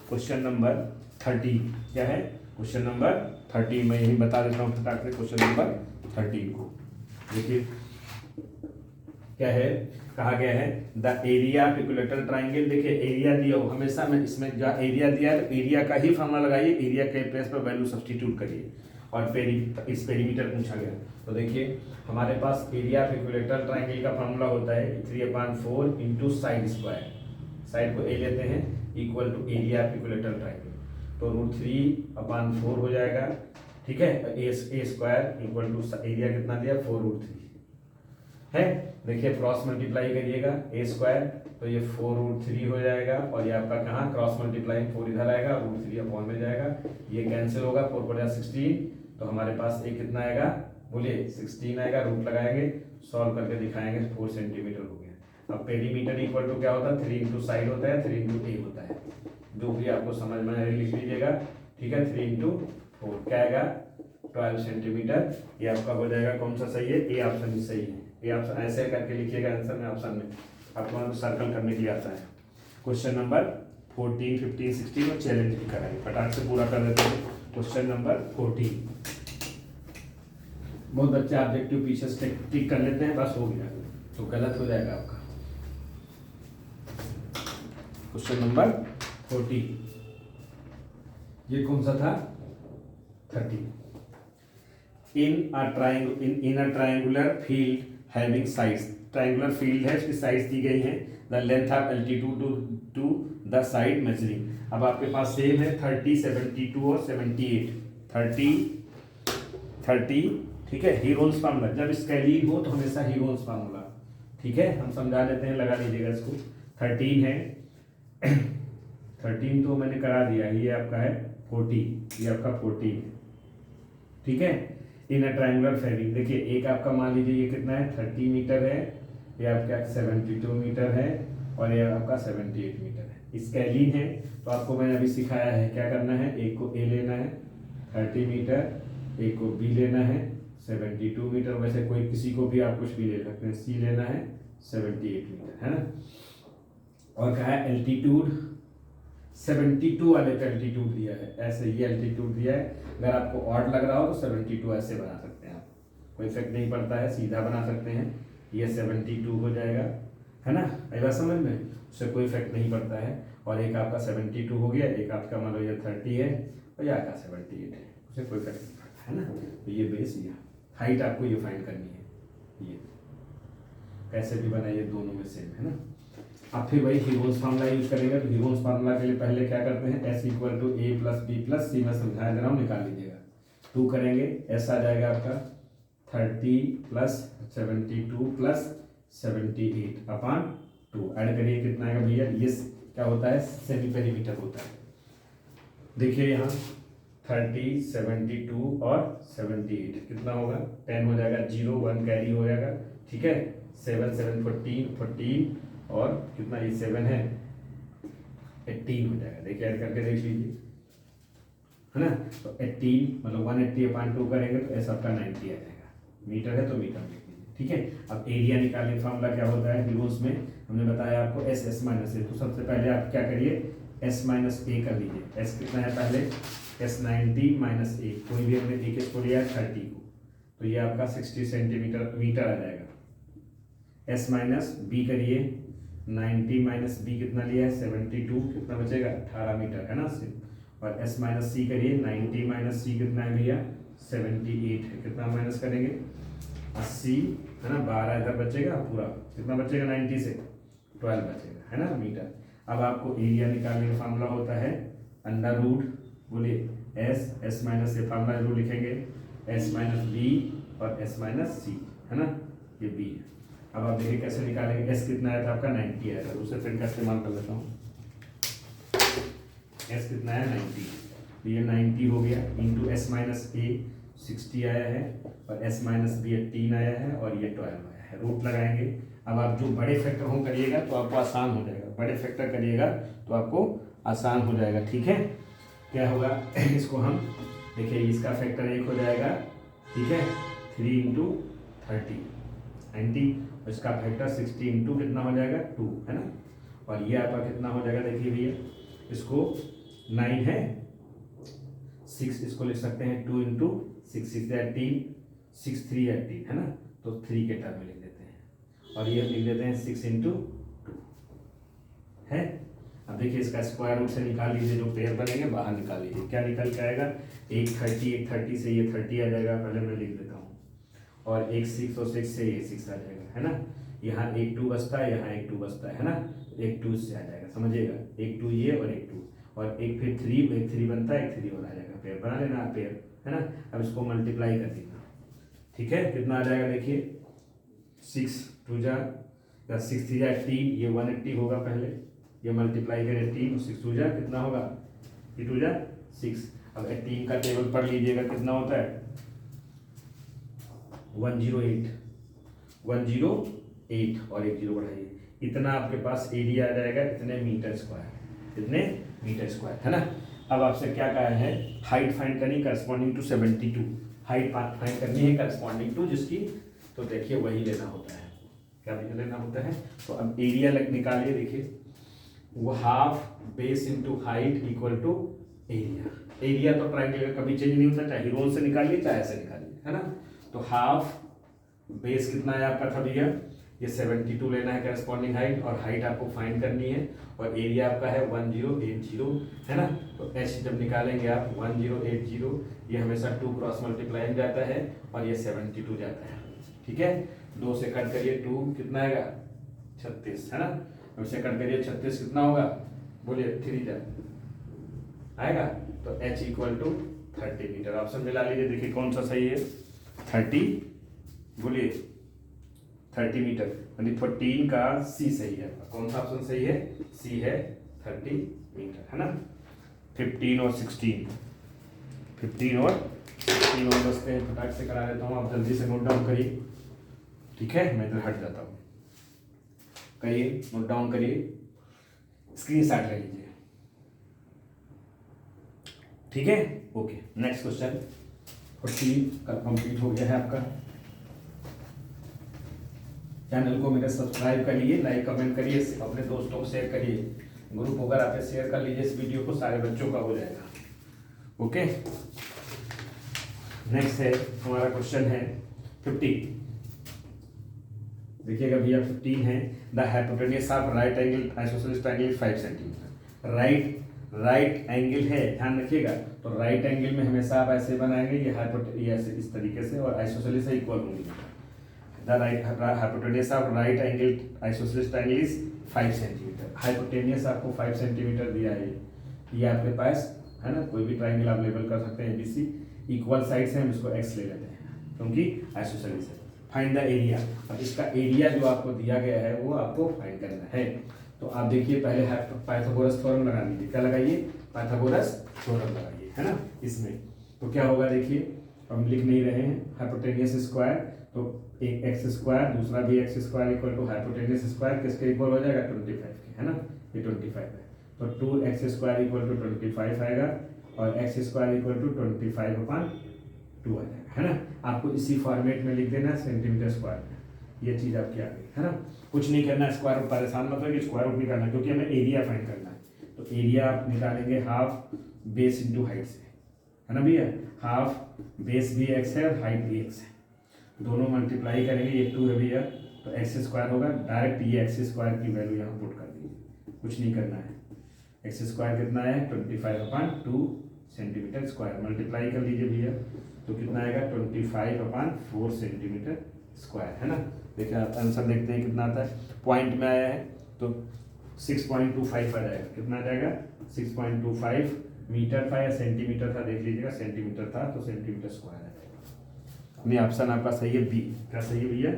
क्वेश्चन नंबर 30, क्या है, क्वेश्चन नंबर 30, मैं यही बता देता हूँ फटाक से, क्वेश्चन नंबर 30 को देखिए क्या है, कहा गया है, the area of equilateral triangle. देखिए एरिया दिया हो, हमेशा में इसमें जो एरिया दिया है तो एरिया का ही फॉर्मूला लगाइए, एरिया के प्लेस पर वैल्यू सब्सटीट्यूट करिए, और इस पेरीमीटर पूछा गया, तो देखिए हमारे पास एरिया ऑफ इक्विलेटरल ट्राइंगल का फॉर्मूला होता है 3/4 इंटू साइड स्क्वायर, साइड को ए लेते हैं, equal to area of equilateral triangle, तो √3/4 हो जाएगा, ठीक है, a square equal to area कितना दिया, 4√3 है। देखिए क्रॉस मल्टीप्लाई करिएगा, ए स्क्वायर, तो ये 4√3 हो जाएगा, और ये आपका कहाँ क्रॉस मल्टीप्लाई 4 इधर आएगा, √3 में जाएगा, ये कैंसिल होगा, 4 4 16, तो हमारे पास ए कितना आएगा, बोलिए 16 आएगा, रूट लगाएंगे, सॉल्व करके दिखाएंगे, 4 सेंटीमीटर हो गया। अब पेरीमीटर इक्वल टू क्या होता है, 3 इंटू साइड होता है, 3 इंटू ए होता है, जो भी आपको समझ में आए लिख लीजिएगा, ठीक है, 3 इंटू 4 क्या आएगा, 12 सेंटीमीटर, ये आपका हो जाएगा, कौन सा सही है, ए ऑप्शन सही है, ये ऑप्शन ऐसे करके लिखिएगा आंसर में, ऑप्शन में आपको सर्कल करने के लिए आता है। क्वेश्चन नंबर 14, 15, 16 और चैलेंज भी कराएंगे, फटाक से पूरा कर देते हैं। क्वेश्चन नंबर 14, बहुत बच्चे ऑब्जेक्टिव पीछे से टिक कर लेते हैं, बस हो गया, तो गलत हो जाएगा आपका। क्वेश्चन नंबर 14, ये कौन सा था, 30, in a triangular field having sides, triangular field है, इसकी साइड्स दी गई हैं, the length of altitude to the side measuring. अब आपके पास सेम है 30, 72 और 78, 30, ठीक है, हीरोन्स फार्मूला, जब स्केलिंग हो तो हमेशा हीरोन्स फार्मूला, ठीक है, हम समझा देते हैं, लगा लीजिएगा इसको। 13 है 13 तो मैंने करा दिया, ये आपका है 40, ये आपका 14, ठीक है, इन अ ट्राइंगुलर फेविंग। देखिए एक आपका मान लीजिए ये कितना है, 30 मीटर है, ये आपका 72 मीटर है, और ये आपका 78 मीटर है, स्केलिंग है, तो आपको मैंने अभी सिखाया है क्या करना है, एक को ए लेना है 30 मीटर, एक को बी लेना है 72 मीटर। वैसे कोई किसी को भी आप कुछ भी ले सकते हैं, सी लेना है 78 मीटर, है ना। और कहा है एल्टीट्यूड 72 वाले का एल्टीट्यूड दिया है, ऐसे ये एल्टीट्यूड दिया है। अगर आपको ऑड लग रहा हो तो 72 ऐसे बना सकते हैं आप, कोई इफेक्ट नहीं पड़ता है, सीधा बना सकते हैं। ये 72 हो जाएगा, है ना, आई बात समझ में, उससे कोई इफेक्ट नहीं पड़ता है। और एक आपका 72 हो गया, एक आपका मान लो ये 30 है और ये आपका 78 है, उससे कोई इफेक्ट नहीं पड़ता है ना। तो ये बेस, ये हाइट आपको ये फाइंड करनी है, ये कैसे भी बनाइए दोनों में सेम, है ना। अब फिर वही हीरोन्स फार्मूला यूज करेंगे। तो हीरोन्स फार्मूला के लिए पहले क्या करते हैं, S equal to A plus B plus C, में समझाया दे रहा हूँ, निकाल लीजिएगा। 2 करेंगे, S आ जाएगा आपका 30 प्लस 72 प्लस 78 अपॉन 2। ऐड करिए कितना आएगा भैया, ये क्या होता है, सेमी पेरीमीटर होता है। देखिए यहाँ 30, 72 और 78 कितना होगा, 10 हो जाएगा, 0 1 कैरी हो जाएगा, ठीक है। 7 7 14 और कितना, ये 7 है, 18 हो जाएगा। देखिए ऐड करके देख लीजिए, है ना। तो 18 मतलब 180 अपॉन 2 करेंगे तो ऐसा आपका 90 आ जाएगा। मीटर है तो मीटर लिख लीजिए, ठीक है। अब एरिया निकालने का फार्मूला क्या होता है, हीरोज में हमने बताया आपको S S माइनस A। तो सबसे पहले आप क्या करिए, S माइनस A कर लीजिए। S कितना है पहले, S 90 माइनस A, कोई भी हमने A किसको लिया है 30 को, तो ये आपका 60 सेंटीमीटर मीटर आ जाएगा। S माइनस B करिए, 90 माइनस B कितना लिया है 72, कितना बचेगा 18 मीटर, है ना। और S माइनस C करिए, 90 माइनस C कितना है भैया 78 है, कितना माइनस करेंगे 80, है ना। 12 इधर बचेगा, पूरा कितना बचेगा 90 से 12 बचेगा, है ना मीटर। अब आपको एरिया निकालने का फार्मूला होता है अंडर रूट, बोलिए S माइनस से फार्मूला जरूर लिखेंगे, S माइनस B और S माइनस C, है ना, ये B है। अब आप देखिए कैसे निकालेंगे, S कितना आया था आपका 90 आया था, दूसरे फ्रेंड का इस्तेमाल कर लेता हूँ। S कितना है 90, तो ये 90 हो गया इंटू S माइनस A 60 आया है और S माइनस B 18 आया है और ये 12 आया है, रूट लगाएंगे। अब आप जो बड़े फैक्टर हो करिएगा तो आपको आसान हो जाएगा, बड़े फैक्टर करिएगा तो आपको आसान हो जाएगा, ठीक है। क्या होगा इसको हम देखिए, इसका फैक्टर 1 हो जाएगा, ठीक है, 3 इंटू 30 90, इसका फैक्टर 60 इंटू कितना हो जाएगा 2, है ना। और ये आपका कितना हो जाएगा, देखिए भैया इसको 9 है 6, इसको लिख सकते हैं 2 इंटू 6 6 18 6 3 18, है ना। तो 3 के टर्म में लिख देते हैं और ये लिख देते हैं 6 इंटू 2 है। अब देखिए इसका स्क्वायर रूट से निकाल लीजिए, जो पेयर बनेंगे बाहर निकाल लीजिए, क्या निकल के आएगा, एक 30 से ये 30 आ जाएगा, पहले मैं लिख देता हूँ, और एक 6 और 6 से ये 6 आ जाएगा, है ना। यहाँ एक 2 बचता है, यहाँ एक 2 बचता है ना, एक 2 से आ जाएगा, समझिएगा, एक 2 ये और एक 2 और एक फिर 3, एक 3 बनता है, एक 3 और आ जाएगा, पेयर बना लेना आप पेयर, है ना। अब इसको मल्टीप्लाई कर देना, ठीक है, कितना आ जाएगा देखिए 6 2 जा 6 3 जा 18, ये 180 होगा, पहले ये मल्टीप्लाई करें 18 6 2 जा कितना होगा, ये 2 जा 6। अब 18 का टेबल पढ़ लीजिएगा कितना होता है 108 और एक 0 बढ़ाइए, इतना आपके पास एरिया आ जाएगा, इतने मीटर स्क्वायर, है ना। अब आपसे क्या कहा है, हाइट फाइंड करनी करस्पॉन्डिंग टू 72, हाइट फाइंड करनी है करस्पॉन्डिंग टू जिसकी, तो देखिए वही लेना होता है, क्या लेना होता है। तो अब एरिया निकालिए, देखिए वो half base into height equal to area. Area तो ट्राइंगल का कभी चेंज नहीं होता, चाहे हीरोन से निकालिए चाहे ऐसे निकालिए, है ना। तो हाफ बेस कितना है आपका था भैया, ये 72 लेना है करस्पॉन्डिंग हाइट, और हाइट आपको फाइंड करनी है, और एरिया आपका है 1080, है ना। तो एच जब निकालेंगे आप 1080, ये हमेशा 2 क्रॉस मल्टीप्लाई में जाता है और ये 72 जाता है, ठीक है। 2 से कट करिए 2 कितना आएगा 36, है ना। अब से कट करिए 36 कितना होगा, बोलिए 3 जा आएगा, तो h equal to 30 metre. Option मिला लीजिए, देखिए कौन सा सही है, 30, बोलिए 30 मीटर, यानी 14 का C सही है, कौन सा ऑप्शन सही है, C है 30 मीटर, है ना। 15 और 16 और बचते हैं, फटाक से करा लेता हूँ, आप जल्दी से नोट डाउन करिए, ठीक है, मैं इधर हट जाता हूँ, करिए नोट डाउन करिए, स्क्रीनशॉट ले लीजिए, ठीक है, ओके। नेक्स्ट क्वेश्चन, 14 का कंप्लीट हो गया है आपका। चैनल को मेरे सब्सक्राइब करिए, लाइक कमेंट करिए, अपने दोस्तों को शेयर करिए, ग्रुप वगैरह पे शेयर कर लीजिए इस वीडियो को, सारे बच्चों का हो जाएगा। ओके, नेक्स्ट है हमारा क्वेश्चन है 15। देखिएगा भैया 15 है, the hypotenuse of right angle isosceles triangle is 5 centimetre. Right angle है, ध्यान रखिएगा। तो राइट एंगल में हमेशा आप ऐसे बनाएंगे, ये ऐसे इस तरीके से, और आइसोसेलेस से इक्वल होंगे। The hypotenuse of right angle isosceles triangle is 5 centimetre. Hypotenuse आपको 5 सेंटीमीटर दिया है, ये आपके पास है ना। कोई भी ट्रायंगल आप लेबल कर सकते हैं, एबीसी इक्वल साइड से हम इसको एक्स ले लेते हैं क्योंकि आइसोसेलेस है। फाइंड द एरिया, अब इसका एरिया जो आपको दिया गया है वो आपको फाइंड करना है। तो आप देखिए पहले पाइथागोरस थ्योरम लगा लीजिए। क्या लगाइए? पाइथागोरस थ्योरम लगाइए, है ना। इसमें तो क्या होगा देखिए, हम लिख नहीं रहे हैं, हाइपोटेन्यूज स्क्वायर, तो एक एक्स स्क्वायर दूसरा भी x square equal to hypotenuse square किसके इक्वल हो जाएगा? 25 के, है ना। ये 25 है, तो 2x स्क्वायर इक्वल टू 25 आएगा, और एक्स स्क्वायर इक्वल टू 25/2 आ जाएगा, है ना। आपको इसी फॉर्मेट में लिख देना है सेंटीमीटर स्क्वायर में, ये चीज़ आपकी आ गई, है ना। कुछ नहीं करना, स्क्वायर रूट परेशान मत हो कि स्क्वायर रूट नहीं करना, क्योंकि हमें एरिया फाइंड करना है। तो एरिया आप निकालेंगे हाफ बेस इंटू हाइट से, है ना भैया। हाफ बेस भी एक्स है और हाइट भी एक्स है, दोनों मल्टीप्लाई करेंगे, ये 2 है भैया, तो एक्स स्क्वायर होगा। डायरेक्ट ये एक्स स्क्वायर की वैल्यू यहाँ पुट कर दीजिए, कुछ नहीं करना है। एक्स स्क्वायर कितना है? 25/2 सेंटीमीटर स्क्वायर, मल्टीप्लाई कर लीजिए भैया, तो कितना आएगा? 25/4 सेंटीमीटर स्क्वायर, है ना। देखिए आप आंसर देखते हैं कितना आता है। पॉइंट में आया है तो 6.25 आ जाएगा। कितना आ जाएगा? 6.25 मीटर था या सेंटीमीटर था, देख लीजिएगा, सेंटीमीटर था तो सेंटीमीटर स्क्वायर आ जाएगा। अपनी ऑप्शन आपका सही है बी। क्या सही है भैया?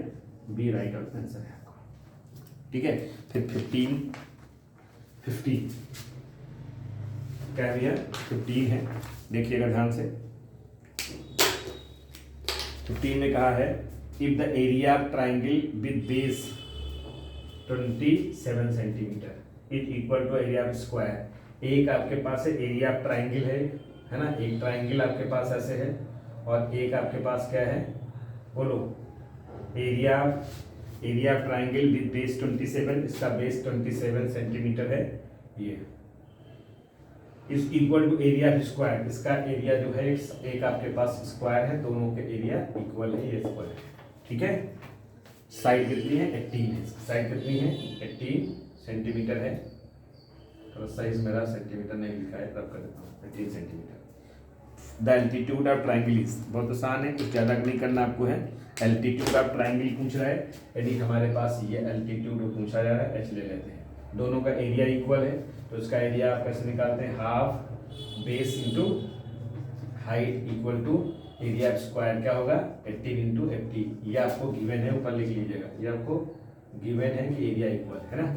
बी राइट आंसर है आपका, ठीक है। फिर 15 क्या है भैया? 15 है, देखिएगा ध्यान से। 15 में कहा है if the area of triangle with base 27 centimetre is equal to area of square. एक आपके पास है एरिया ऑफ ट्राइंगल है ना, एक ट्राइंगल आपके पास ऐसे है, और एक आपके पास क्या है? बोलो। Area of triangle with base 27, इसका बेस 27 सेंटीमीटर है, ये is equal to area of square. इसका एरिया जो है एक आपके पास स्क्वायर है, दोनों के एरिया इक्वल है, ये स्क्वायर है, ठीक है। साइड कितनी है? 18 है। साइड कितनी है? 18 सेंटीमीटर है। तो साइज मेरा सेंटीमीटर नहीं लिखा है, तब कर देता हूँ 18 centimetre. The altitude of triangle is, बहुत आसान है, कुछ ज़्यादा नहीं करना आपको है। एल्टीट्यूड ऑफ ट्राइंगल पूछ रहा है, यदि हमारे पास ये एल्टीट्यूड पूछा जा रहा है, एच ले लेते हैं। दोनों का एरिया इक्वल है, तो इसका एरिया आप कैसे निकालते हैं? Half base into height equal to area square, क्या होगा? 18 इंटू 80। ये आपको गिवन है, ऊपर लिख लीजिएगा, ये आपको गिवन है कि एरिया इक्वल है ना।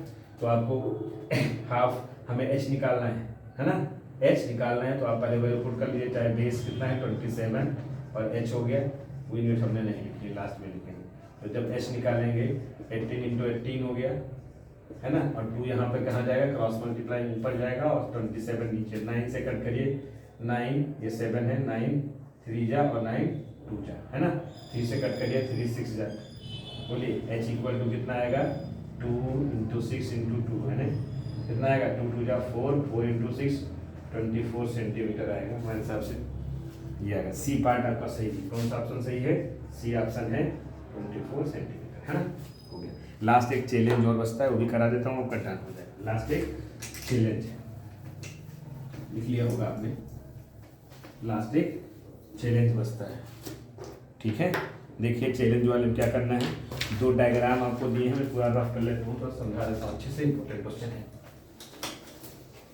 तो आपको हाफ हमें एच निकालना है ना। एच निकालना है तो आप पहले वैल्यू पुट कर लीजिए, चाहे बेस कितना है 27 और एच हो गया, वही यूनिट हमने नहीं लिखी, लास्ट में लिखेंगे। तो जब एच निकालेंगे 18 इंटू 18 हो गया, है ना, और 2 यहाँ पे कहाँ जाएगा? क्रॉस मल्टीप्लाई ऊपर जाएगा और 27 नीचे। 9 से कट करिए, 9 ये 7 है, 9 3 जा और 9 2 जा, है ना। 3 से कट करिए, 3 6 जा। बोलिए एच इक्वल टू कितना आएगा? 2 इंटू 6 इंटू 2, है ना। कितना आएगा? 2 2 जा 4, 4 इंटू 6 24 सेंटीमीटर आएगा हमारे हिसाब से, ये आएगा। सी पार्ट आपका सही है। कौन सा ऑप्शन सही है? सी ऑप्शन है, 24 सेंटीमीटर, है ना। हो गया। लास्ट एक चैलेंज और बचता है, वो भी करा देता हूँ, आपका डन हो जाएगा। लास्ट एक चैलेंज है, लिख लिया होगा आपने। लास्ट एक चैलेंज बचता है, ठीक है। देखिए चैलेंज वाले में क्या करना है, 2 डायग्राम आपको दिए हैं, मैं पूरा रफ कर लेता हूँ तो समझा देता हूँ अच्छे से। इंपॉर्टेंट क्वेश्चन है,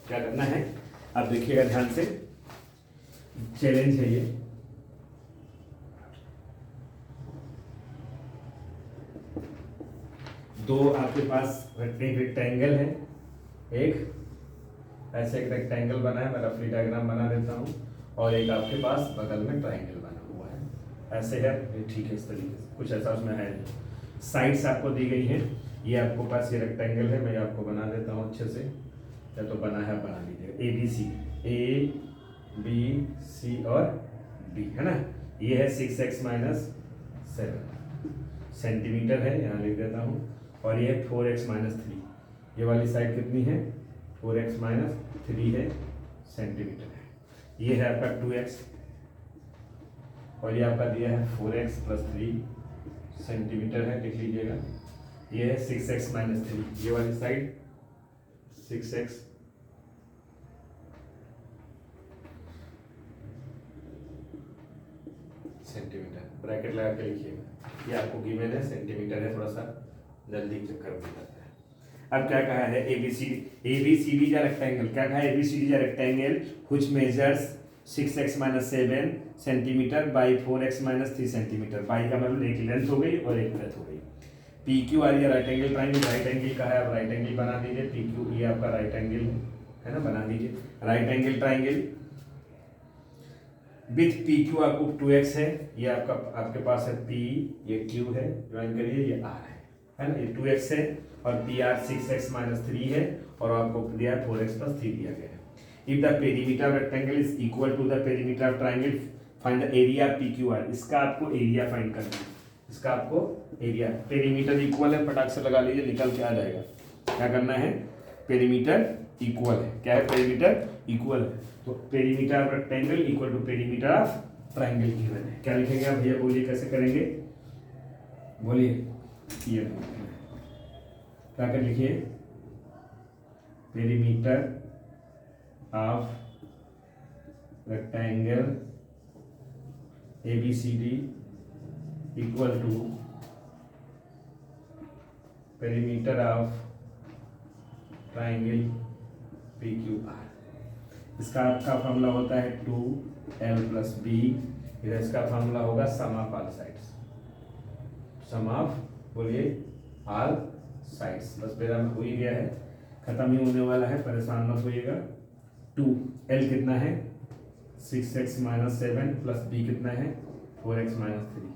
क्या करना है आप देखिएगा ध्यान से। चैलेंज है ये, दो आपके पास एक रेक्टेंगल है, एक ऐसे एक रेक्टेंगल बना है, मैं रफली डायग्राम बना देता हूँ, और एक आपके पास बगल में ट्राइंगल बना हुआ है, ऐसे है, ठीक है। इस तरीके से कुछ ऐसा उसमें है। साइड्स आपको दी गई है, ये आपको पास ये रेक्टेंगल है, मैं आपको बना देता हूँ अच्छे से, या तो बना है बना लीजिएगा। ABC, A B C और D, है ना। ये है 6x माइनस 7 सेंटीमीटर है, यहाँ लिख देता हूँ। और ये 4x माइनस 3, ये वाली साइड कितनी है 4x माइनस 3 है सेंटीमीटर है। ये है आपका 2x और ये आपका दिया है 4x प्लस 3 सेंटीमीटर है, लिख लीजिएगा। ये है 6x माइनस 3, ये वाली साइड 6x सेंटीमीटर, ब्रैकेट लगा के लिखिएगा। ये आपको गिवन है, सेंटीमीटर है, थोड़ा सा जल्दी चक्कर हो जाता है। अब क्या कहा है ABCD जा रेक्टेंगल, क्या कहा है ABCD जा rectangle which measures 6x minus 7 centimetre by 4x minus 3 centimetre. By का मतलब एक लेंथ हो गई और एक ब्रेथ हो गई। PQR ये right angle triangle, right angle का है, अब राइट एंगल बना दीजिए। PQ ये आपका राइट एंगल है ना, बना दीजिए right angle triangle with PQ आपको 2x है, ये आपके पास है P, ये Q है, ज्वाइन करिए, ये R है ना, ये 2x है और PR 6x माइनस 3 है और आपको दिया 4x प्लस 3 दिया गया है। If the perimeter rectangle is equal to the perimeter triangle find the area PQR। इसका आपको एरिया फाइंड करना है, इसका आपको एरिया, पेरीमीटर इक्वल है, फटाक से लगा लीजिए, निकल के आ जाएगा। क्या करना है, पेरीमीटर इक्वल है, क्या है पेरीमीटर इक्वल है, तो perimeter of rectangle equal to perimeter of triangle given है। क्या लिखेंगे आप भैया, बोलिए कैसे करेंगे, बोलिए। ये क्या कर लिखिए, perimeter of rectangle ABCD equal to perimeter of triangle PQR। इसका आपका फॉर्मूला होता है 2L प्लस B, इधर इसका फॉर्मूला होगा sum of all sides, sum of बोलिए ऑल साइड्स। बस मेरा हो ही गया है, खत्म ही होने वाला है, परेशान मत होइएगा। 2L कितना है 6x माइनस 7 प्लस B कितना है 4x माइनस 3।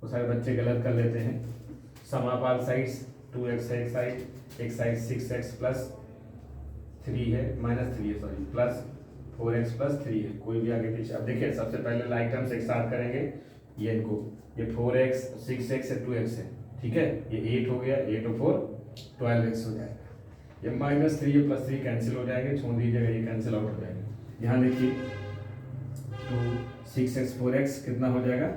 वो सारे बच्चे गलत कर लेते हैं। सम ऑफ ऑल साइड्स 2x है एक साइड 6x प्लस 3 है माइनस 3 है सॉरी प्लस 4x प्लस 3 है, कोई भी आगे पीछे। अब देखिए सबसे पहले लाइक टर्म्स एक साथ करेंगे, ये इनको, ये 4x 6x है 2x है, ठीक है, ये 8 हो गया, 8 और 4 12x हो जाएगा। ये माइनस 3 प्लस 3 कैंसिल हो जाएंगे, छोड़ दीजिएगा, ये कैंसिल आउट हो जाएगा। यहाँ देखिए 2 6x 4x कितना हो जाएगा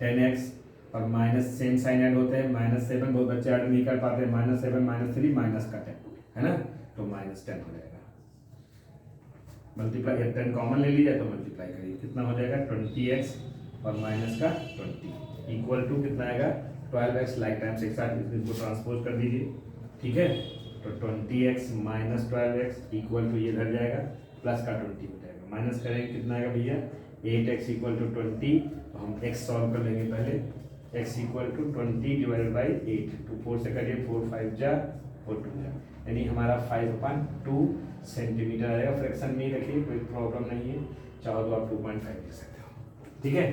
10x, और माइनस सेम साइन ऐड होते हैं, माइनस 7 बहुत बच्चे ऐड नहीं कर पाते, माइनस 7 माइनस 3 माइनस का 10 है ना, तो माइनस 10 हो जाएगा। मल्टीप्लाई 10 कॉमन ले लीजिए तो मल्टीप्लाई करिए, कितना हो जाएगा 20x और माइनस का 20 इक्वल टू कितना आएगा 12x। लाइक टाइम्स एक साथ इसको ट्रांसपोज कर दीजिए, ठीक है, तो 20x minus 12x equal to ये इधर जाएगा प्लस का 20 हो जाएगा, माइनस करेंगे कितना आएगा भैया 8x इक्वल टू 20। तो हम x सॉल्व कर लेंगे पहले, x equal to 20 divided by 8, तो 4 से करिए 4 5 जा 4 2 जा, यानी हमारा 5/2 सेंटीमीटर आएगा। फ्रैक्शन में ही रखिए, कोई प्रॉब्लम नहीं है, चाहो तो आप 2.5 लिख सकते हो, ठीक है,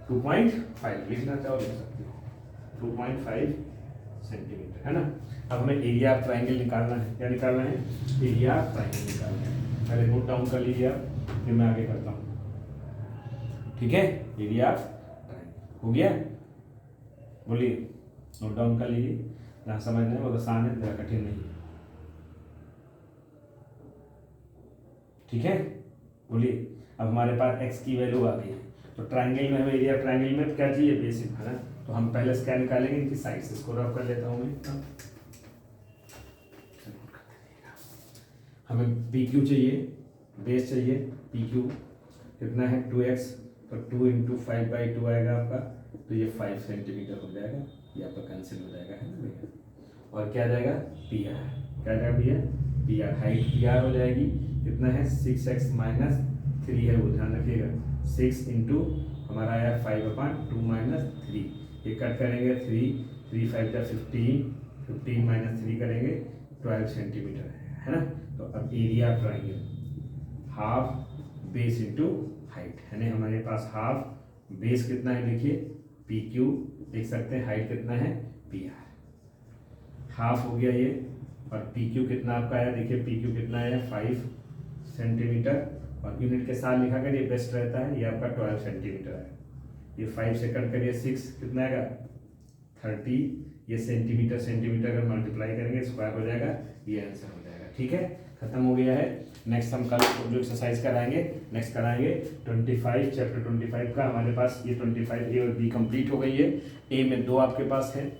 2.5 लिखना चाहो लिख सकते हो, 2.5 सेंटीमीटर है ना। अब हमें एरिया ऑफ ट्राइंगल निकालना है, क्या निकालना है एरिया ऑफ ट्राइंगल निकालना है। पहले नोट डाउन कर लीजिए आप, फिर मैं आगे करता हूँ, ठीक है। एरिया ऑफ ट्राइंगल हो गया, बोलिए, नोट डाउन कर लीजिए, जहाँ समझना है वो आसान है, ज़्यादा कठिन नहीं है, ठीक है। बोलिए, अब हमारे पास x की वैल्यू आ गई है, तो ट्राइंगल में हमें एरिया ट्राइंगल में क्या चाहिए बेसिक है ना, तो हम पहले क्या निकालेंगे इनकी साइड्स, इसको रफ कर लेता हूँ मैं। हमें PQ चाहिए, बेस चाहिए, PQ कितना है 2x, तो 2 इंटू 5/2 आएगा आपका, तो ये 5 सेंटीमीटर हो जाएगा, ये आपका कैंसिल हो जाएगा है ना भैया। और क्या जाएगा PR, क्या जाएगा भैया PR, हाइट PR हो जाएगी, कितना है 6x माइनस 3 है, वो ध्यान रखिएगा, 6 इंटू हमारा आया 5/2 माइनस 3, ये कट करेंगे 3 5 जा 15 माइनस 3 करेंगे 12 सेंटीमीटर है ना। तो अब area triangle half base into height है ना, हमारे पास हाफ बेस कितना है देखिए PQ देख सकते हैं, हाइट कितना है PR, हाफ हो गया ये, और PQ कितना आपका आया देखिए, PQ कितना आया 5 सेंटीमीटर, और यूनिट के साथ लिखा कर ये बेस्ट रहता है, ये आपका 12 सेंटीमीटर है, ये 5 से कट करिए 6 कितना आएगा 30, ये सेंटीमीटर सेंटीमीटर अगर मल्टीप्लाई करेंगे स्क्वायर हो जाएगा, ये आंसर हो जाएगा। ठीक है, खत्म हो गया है। नेक्स्ट हम कल जो एक्सरसाइज कराएंगे नेक्स्ट कराएंगे 25 चैप्टर 25 का। हमारे पास ये 25 ए और बी कंप्लीट हो गई है। ए में 2 आपके पास है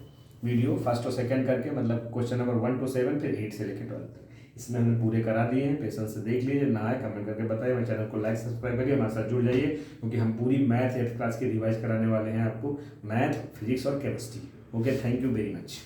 वीडियो, फर्स्ट और सेकंड करके, मतलब क्वेश्चन नंबर 1 to 7, फिर 8 से लेकर 12 तक। इसमें हमने पूरे करा दिए हैं, पेशेंस से देख लीजिए, ना आए कमेंट करके बताइए, हमारे चैनल को लाइक सब्सक्राइब करिए, हमारे साथ जुड़ जाइए, क्योंकि हम पूरी मैथ 8th क्लास की रिवाइज कराने वाले हैं आपको, मैथ फिजिक्स और chemistry. Okay, thank you very much.